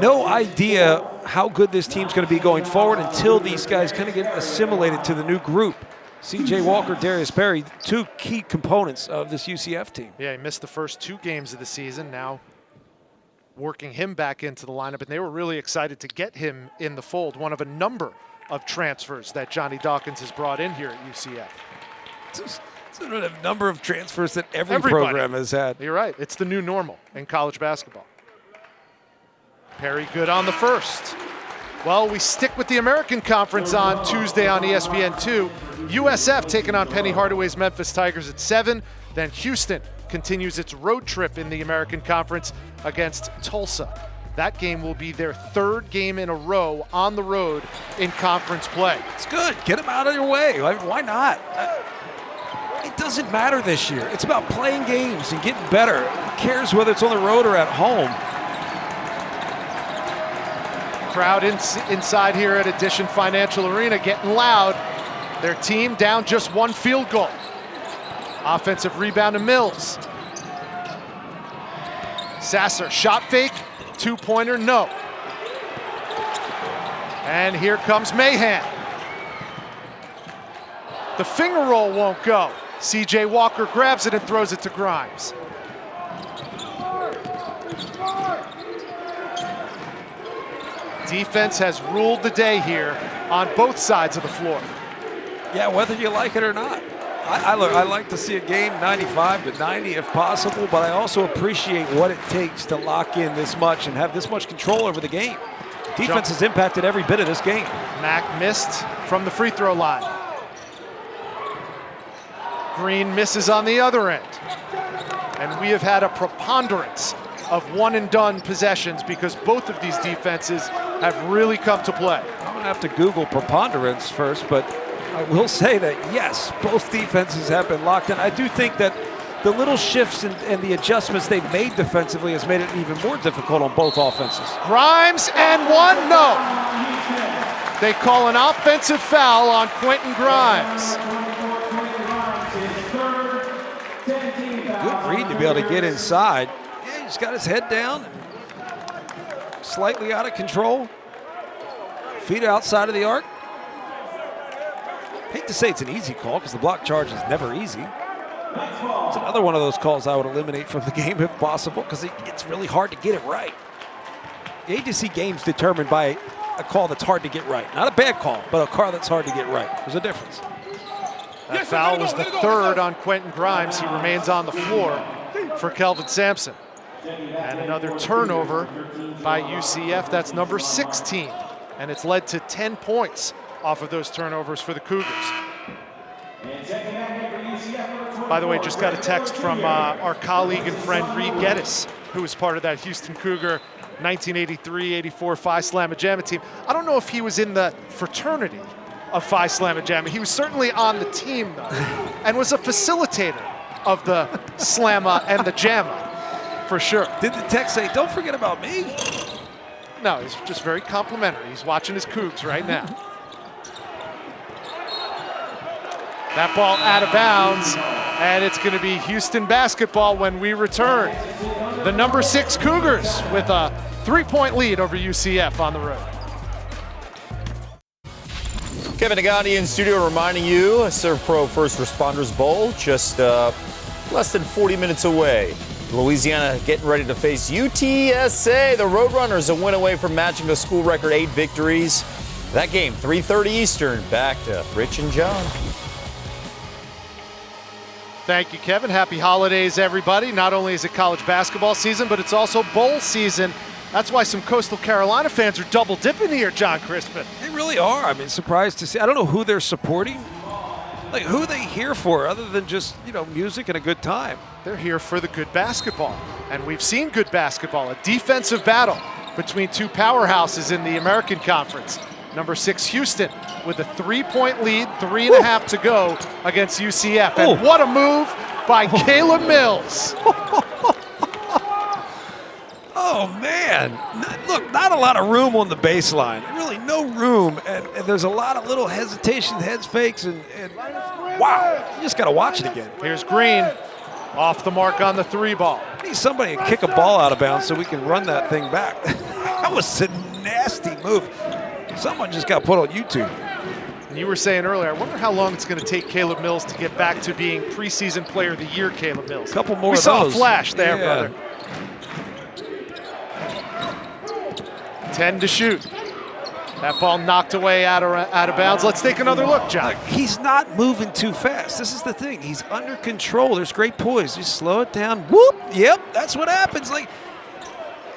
No idea how good this team's going to be going forward until these guys kind of get assimilated to the new group. C.J. Walker, Darius Perry, 2 key components of this UCF team. Yeah, he missed the first 2 games of the season. Now working him back into the lineup, and they were really excited to get him in the fold. One of a number of transfers that Johnny Dawkins has brought in here at UCF. It's a number of transfers that everybody program has had. You're right. It's the new normal in college basketball. Perry good on the first. Well, we stick with the American Conference on Tuesday on ESPN2. USF taking on Penny Hardaway's Memphis Tigers at 7. Then Houston continues its road trip in the American Conference against Tulsa. That game will be their 3rd game in a row on the road in conference play. It's good. Get them out of your way. Why not? It doesn't matter this year. It's about playing games and getting better. Who cares whether it's on the road or at home? Crowd inside here at Addition Financial Arena getting loud. Their team down just 1 field goal. Offensive rebound to Mills. Sasser, shot fake, 2-pointer, no. And here comes Mahan. The finger roll won't go. CJ Walker grabs it and throws it to Grimes. Defense has ruled the day here on both sides of the floor. Yeah, whether you like it or not. I like to see a game 95-90 if possible, but I also appreciate what it takes to lock in this much and have this much control over the game. Defense has impacted every bit of this game. Mack missed from the free throw line. Green misses on the other end. And we have had a preponderance of one-and-done possessions because both of these defenses have really come to play. I'm going to have to Google preponderance first, but I will say that, yes, both defenses have been locked in. I do think that the little shifts and the adjustments they've made defensively has made it even more difficult on both offenses. Grimes and 1, no. They call an offensive foul on Quentin Grimes. Good read to be able to get inside. Yeah, he's got his head down, slightly out of control. Feet outside of the arc. Hate to say it's an easy call because the block charge is never easy. It's another one of those calls I would eliminate from the game if possible because it's really hard to get it right. You hate to see games determined by a call that's hard to get right. Not a bad call, but a call that's hard to get right. There's a difference. That foul was the 3rd on Quentin Grimes. He remains on the floor for Kelvin Sampson. And another turnover by UCF. That's number 16. And it's led to 10 points off of those turnovers for the Cougars. By the way, just got a text from our colleague and friend Reed Geddes, who was part of that Houston Cougar 1983-84 Phi Slamma Jamma team. I don't know if he was in the fraternity of Phi Slamma Jamma. He was certainly on the team, though, and was a facilitator of the Slamma and the Jamma, for sure. Did the text say, don't forget about me? No, he's just very complimentary. He's watching his Cougs right now. That ball out of bounds, and it's going to be Houston basketball when we return. The number 6 Cougars with a 3-point lead over UCF on the road. Kevin Nagani in studio reminding you, ServPro First Responders Bowl just less than 40 minutes away. Louisiana getting ready to face UTSA. The Roadrunners a win away from matching a school record 8 victories. That game, 3:30 Eastern. Back to Rich and John. Thank you, Kevin. Happy holidays, everybody. Not only is it college basketball season, but it's also bowl season. That's why some Coastal Carolina fans are double dipping here, John Crispin. They really are. I mean, surprised to see. I don't know who they're supporting. Like, who are they here for other than just, music and a good time? They're here for the good basketball. And we've seen good basketball, a defensive battle between 2 powerhouses in the American Conference. Number 6 Houston with a 3-point lead, 3.5 to go against UCF. And what a move by Caleb Mills. Oh, man. Look, not a lot of room on the baseline. Really no room. And there's a lot of little hesitation, heads fakes, and wow, you just got to watch it again. Here's Green off the mark on the 3 ball. I need somebody to kick a ball out of bounds so we can run that thing back. That was a nasty move. Someone just got put on YouTube. And you were saying earlier, I wonder how long it's going to take Caleb Mills to get back to being preseason player of the year, Caleb Mills. A couple more We of saw those. a flash there, Yeah. brother. 10 to shoot. That ball knocked away out of bounds. Let's take another look, John. He's not moving too fast. This is the thing. He's under control. There's great poise. Just slow it down. Whoop. Yep, that's what happens. Like,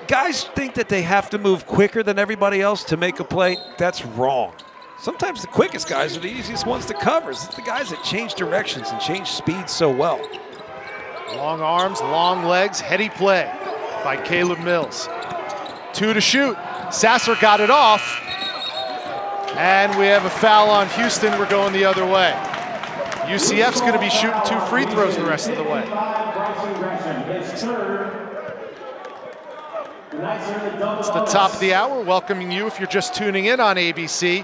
guys think that they have to move quicker than everybody else to make a play. That's wrong. Sometimes the quickest guys are the easiest ones to cover. It's the guys that change directions and change speed so well. Long arms, long legs, heady play by Caleb Mills. 2 to shoot. Sasser got it off. And we have a foul on Houston. We're going the other way. UCF's going to be shooting 2 free throws the rest of the way. It's the top of the hour, welcoming you if you're just tuning in on ABC.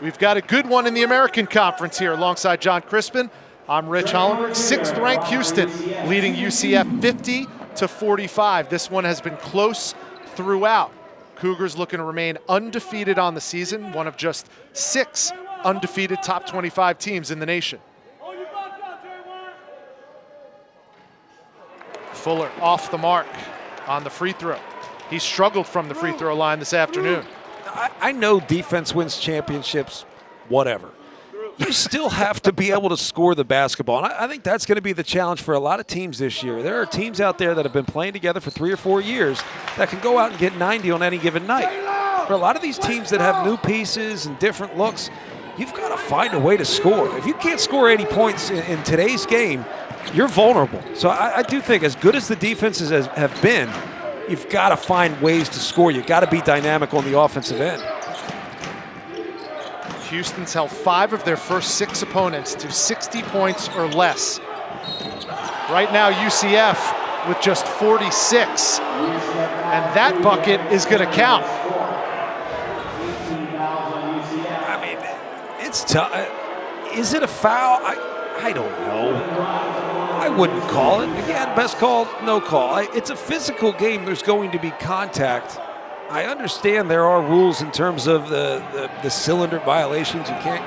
We've got a good one in the American Conference here alongside John Crispin. I'm Rich Hollenberg. 6th ranked Houston leading UCF 50-45. This one has been close throughout. Cougars looking to remain undefeated on the season, one of just 6 undefeated top 25 teams in the nation. Fuller off the mark on the free throw. He struggled from the free throw line this afternoon. I know defense wins championships, whatever. You still have to be able to score the basketball. And I think that's going to be the challenge for a lot of teams this year. There are teams out there that have been playing together for 3 or 4 years that can go out and get 90 on any given night. For a lot of these teams that have new pieces and different looks, you've got to find a way to score. If you can't score 80 points in today's game, you're vulnerable. So I do think as good as the defenses have been, you've got to find ways to score. You've got to be dynamic on the offensive end. Houston's held 5 of their first 6 opponents to 60 points or less. Right now, UCF with just 46. And that bucket is going to count. I mean, it's tough. Is it a foul? I don't know. I wouldn't call it. Again, best call, no call. It's a physical game. There's going to be contact. I understand there are rules in terms of the cylinder violations. You can't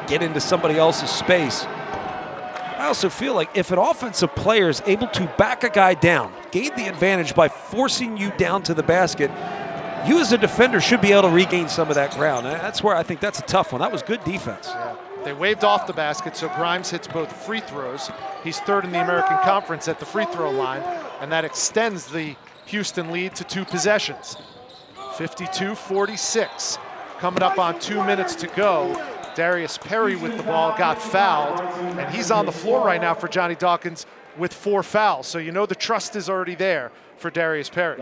get into somebody else's space. I also feel like if an offensive player is able to back a guy down, gain the advantage by forcing you down to the basket, you as a defender should be able to regain some of that ground. That's where I think that's a tough one. That was good defense. Yeah. They waved off the basket, so Grimes hits both free throws. He's 3rd in the American Conference at the free throw line, and that extends the Houston lead to 2 possessions. 52-46. Coming up on 2 minutes to go. Darius Perry with the ball got fouled, and he's on the floor right now for Johnny Dawkins with 4 fouls. So you know the trust is already there for Darius Perry.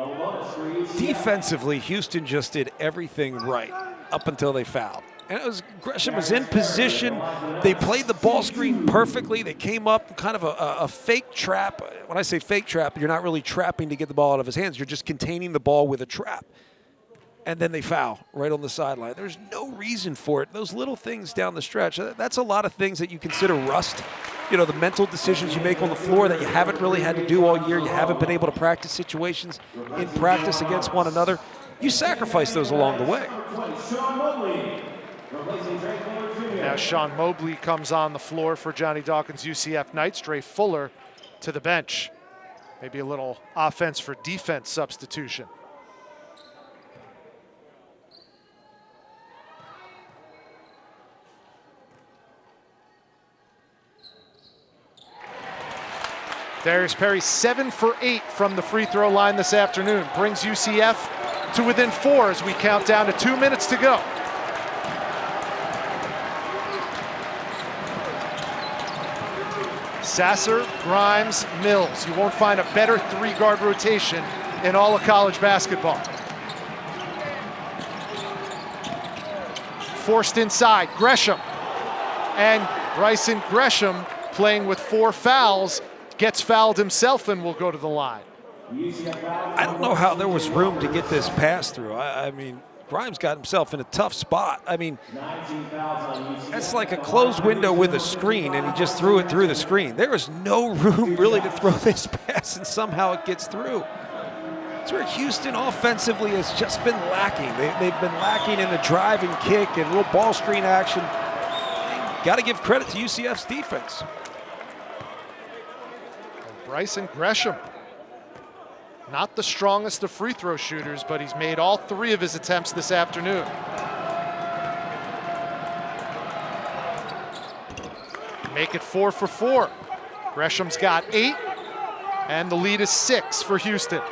Defensively, Houston just did everything right up until they fouled. And Gresham was in position. They played the ball screen perfectly. They came up kind of a fake trap. When I say fake trap, you're not really trapping to get the ball out of his hands. You're just containing the ball with a trap. And then they foul right on the sideline. There's no reason for it. Those little things down the stretch, that's a lot of things that you consider rust. You know, the mental decisions you make on the floor that you haven't really had to do all year. You haven't been able to practice situations in practice against one another. You sacrifice those along the way. Now Sean Mobley comes on the floor for Johnny Dawkins' UCF Knights. Dre Fuller to the bench. Maybe a little offense for defense substitution. Darius Perry 7 for 8 from the free throw line this afternoon. Brings UCF to within 4 as we count down to 2 minutes to go. Sasser, Grimes, Mills. You won't find a better 3-guard rotation in all of college basketball. Forced inside, Gresham. And Bryson Gresham, playing with 4 fouls, gets fouled himself and will go to the line. I don't know how there was room to get this pass through. I mean, Grimes got himself in a tough spot. I mean, that's like a closed window with a screen, and he just threw it through the screen. There is no room really to throw this pass, and somehow it gets through. It's where Houston offensively has just been lacking. They've been lacking in the drive and kick and real ball screen action. Got to give credit to UCF's defense. Bryson Gresham, not the strongest of free throw shooters, but he's made all 3 of his attempts this afternoon. Make it 4 for 4. Gresham's got 8, and the lead is 6 for Houston.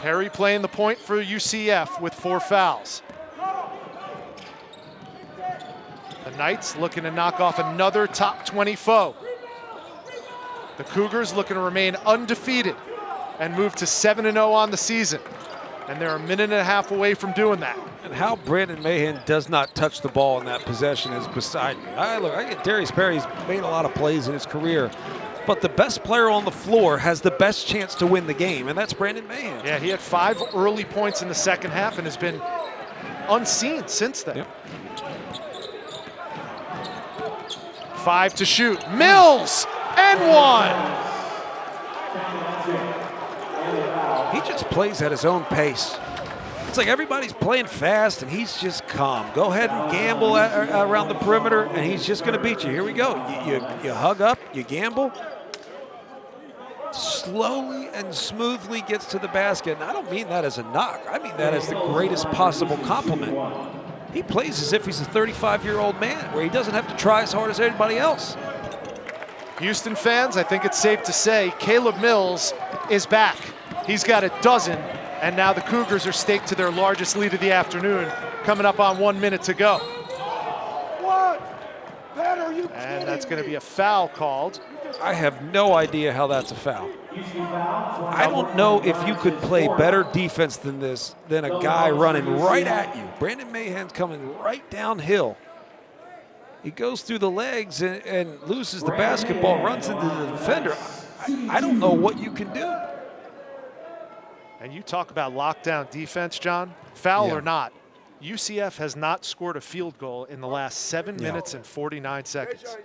Perry playing the point for UCF with 4 fouls. The Knights looking to knock off another top 20 foe. The Cougars looking to remain undefeated and move to 7-0 on the season. And they're a minute and a half away from doing that. And how Brandon Mahan does not touch the ball in that possession is beside me. I get Darius Perry's made a lot of plays in his career, but the best player on the floor has the best chance to win the game, and that's Brandon Mahan. Yeah, he had 5 early points in the second half and has been unseen since then. Yep. 5 to shoot. Mills and 1. He just plays at his own pace. It's like everybody's playing fast and he's just calm. Go ahead and gamble around the perimeter and he's just going to beat you. Here we go. You hug up, you gamble. Slowly and smoothly gets to the basket. And I don't mean that as a knock. I mean that as the greatest possible compliment. He plays as if he's a 35-year-old man where he doesn't have to try as hard as anybody else. Houston fans, I think it's safe to say Caleb Mills is back. He's got a dozen, and now the Cougars are staked to their largest lead of the afternoon, coming up on 1 minute to go. What? That are you And that's going to be a foul called. I have no idea how that's a foul. I don't know if you could play better defense than this, than a guy running right at you. Brandon Mahan's coming right downhill. He goes through the legs and loses the basketball, runs into the defender. I don't know what you can do. And you talk about lockdown defense, John. Foul Yeah. or not, UCF has not scored a field goal in the last 7 minutes and 49 seconds.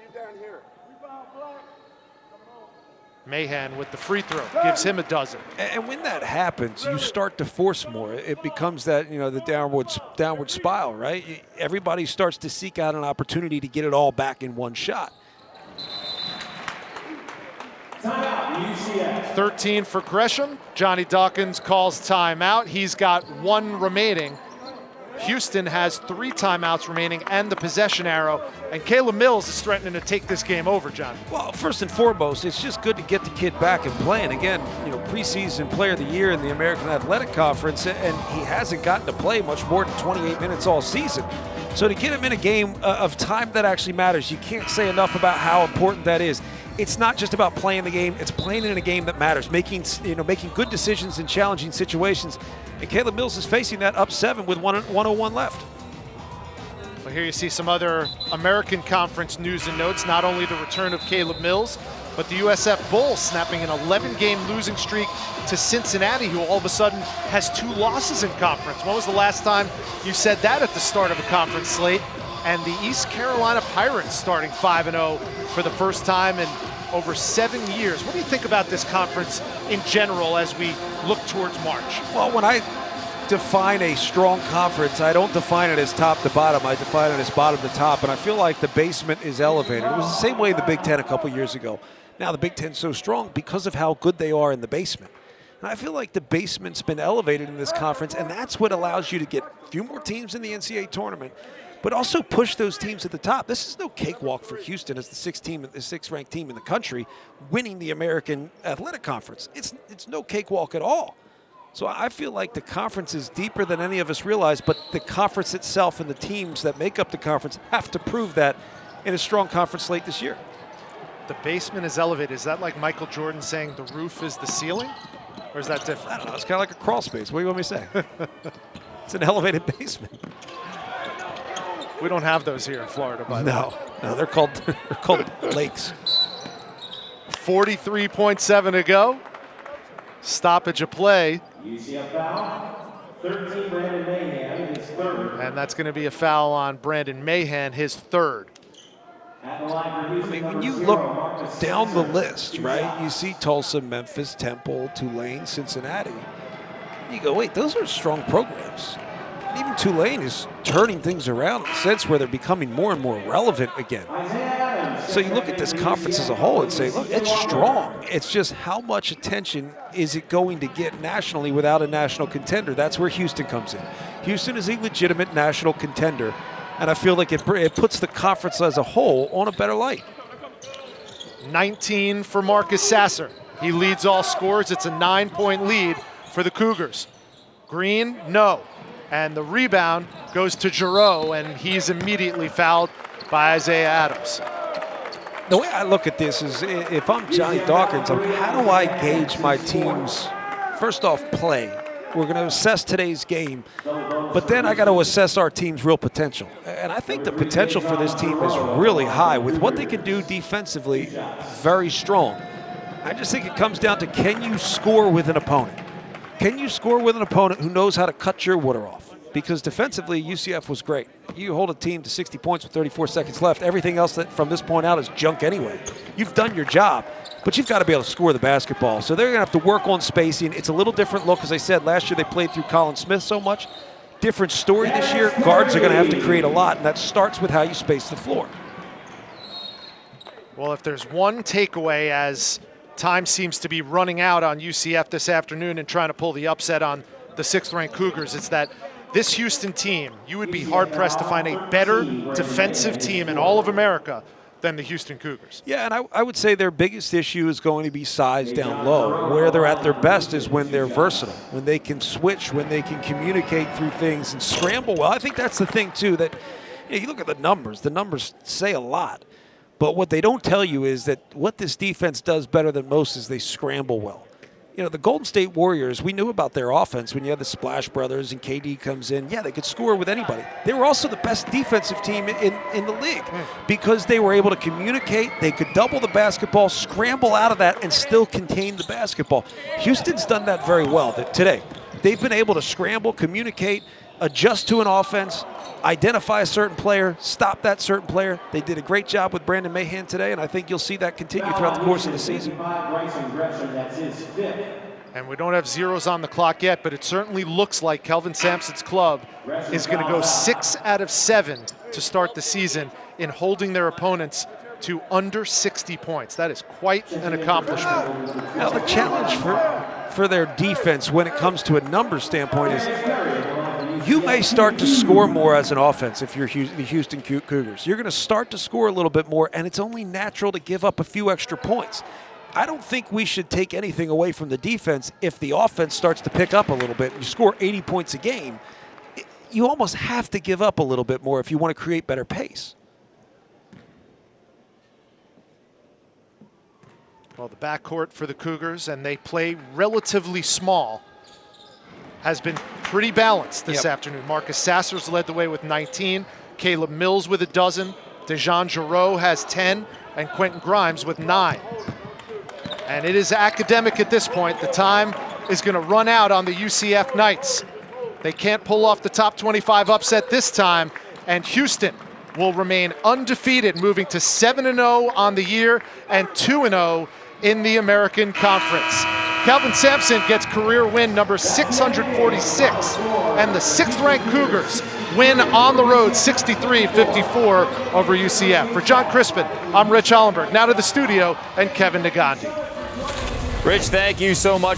Mahan with the free throw gives him a dozen. And when that happens, you start to force more. It becomes that, the downward spiral, right? Everybody starts to seek out an opportunity to get it all back in one shot. 13 for Gresham. Johnny Dawkins calls timeout. He's got 1 remaining. Houston has 3 timeouts remaining and the possession arrow. And Caleb Mills is threatening to take this game over, John. Well, first and foremost, it's just good to get the kid back and playing. Again, preseason player of the year in the American Athletic Conference, and he hasn't gotten to play much more than 28 minutes all season. So to get him in a game of time that actually matters, you can't say enough about how important that is. It's not just about playing the game, it's playing in a game that matters, making good decisions in challenging situations. And Caleb Mills is facing that up 7 with 1:01 left. Well, here you see some other American Conference news and notes, not only the return of Caleb Mills, but the USF Bulls snapping an 11-game losing streak to Cincinnati, who all of a sudden has 2 losses in conference. When was the last time you said that at the start of a conference slate? And the East Carolina Pirates starting 5-0 for the first time in over 7 years. What do you think about this conference in general as we look towards March? Well, when I define a strong conference, I don't define it as top to bottom. I define it as bottom to top, and I feel like the basement is elevated. It was the same way in the Big Ten a couple years ago. Now the Big Ten's so strong because of how good they are in the basement. And I feel like the basement's been elevated in this conference, and that's what allows you to get a few more teams in the NCAA tournament, but also push those teams at the top. This is no cakewalk for Houston as the 6th-ranked team in the country winning the American Athletic Conference. It's no cakewalk at all. So I feel like the conference is deeper than any of us realize, but the conference itself and the teams that make up the conference have to prove that in a strong conference slate this year. The basement is elevated. Is that like Michael Jordan saying the roof is the ceiling? Or is that different? I don't know. It's kind of like a crawl space. What do you want me to say? It's an elevated basement. We don't have those here in Florida, by the way. No, they're called lakes. 43.7 to go. Stoppage of play. UCF foul. 13, Brandon Mahan, his 3rd. And that's going to be a foul on Brandon Mahan, his 3rd. I mean, when you look down the list, right, you see Tulsa, Memphis, Temple, Tulane, Cincinnati. You go, wait, those are strong programs. And even Tulane is turning things around in a sense where they're becoming more and more relevant again. So you look at this conference as a whole and say, look, it's strong. It's just how much attention is it going to get nationally without a national contender? That's where Houston comes in. Houston is a legitimate national contender, and I feel like it puts the conference as a whole on a better light. 19 for Marcus Sasser. He leads all scorers. It's a 9-point lead for the Cougars. Green, no. And the rebound goes to Giroux, and he's immediately fouled by Isaiah Adams. The way I look at this is if I'm Johnny Dawkins, how do I gauge my team's first off, play. We're going to assess today's game, but then I got to assess our team's real potential. And I think the potential for this team is really high. With what they can do defensively, very strong. I just think it comes down to, can you score with an opponent? Can you score with an opponent who knows how to cut your water off? Because defensively, UCF was great. You hold a team to 60 points with 34 seconds left. Everything else that from this point out is junk anyway. You've done your job, but you've got to be able to score the basketball. So they're going to have to work on spacing. It's a little different look. As I said, last year they played through Colin Smith so much. Different story this year. Guards are going to have to create a lot, and that starts with how you space the floor. Well, if there's one takeaway as time seems to be running out on UCF this afternoon and trying to pull the upset on the 6th-ranked Cougars, it's that this Houston team, you would be hard-pressed to find a better defensive team in all of America than the Houston Cougars. Yeah, and I would say their biggest issue is going to be size down low. Where they're at their best is when they're versatile, when they can switch, when they can communicate through things and scramble well. I think that's the thing, too, that you look at the numbers say a lot. But what they don't tell you is that what this defense does better than most is they scramble well. You know, the Golden State Warriors, we knew about their offense when you had the Splash Brothers and KD comes in. Yeah, they could score with anybody. They were also the best defensive team in the league because they were able to communicate. They could double the basketball, scramble out of that, and still contain the basketball. Houston's done that very well today. They've been able to scramble, communicate, adjust to an offense, identify a certain player, stop that certain player. They did a great job with Brandon Mahan today, and I think you'll see that continue throughout the course of the season. And we don't have zeros on the clock yet, but it certainly looks like Kelvin Sampson's club is going to go 6 out of 7 to start the season in holding their opponents to under 60 points. That is quite an accomplishment. Now, the challenge for their defense when it comes to a numbers standpoint is you may start to score more as an offense if you're the Houston Cougars. You're going to start to score a little bit more, and it's only natural to give up a few extra points. I don't think we should take anything away from the defense if the offense starts to pick up a little bit. You score 80 points a game, you almost have to give up a little bit more if you want to create better pace. Well, the backcourt for the Cougars, and they play relatively small, has been pretty balanced this afternoon. Marcus Sasser's led the way with 19, Caleb Mills with 12, Dejan Giroux has 10, and Quentin Grimes with 9. And it is academic at this point. The time is going to run out on the UCF Knights. They can't pull off the top 25 upset this time, and Houston will remain undefeated, moving to 7-0 on the year and 2-0 in the American Conference. Kelvin Sampson gets career win number 646, and the 6th-ranked Cougars win on the road 63-54 over UCF. For John Crispin, I'm Rich Hollenberg. Now to the studio and Kevin Nagandi. Rich, thank you so much.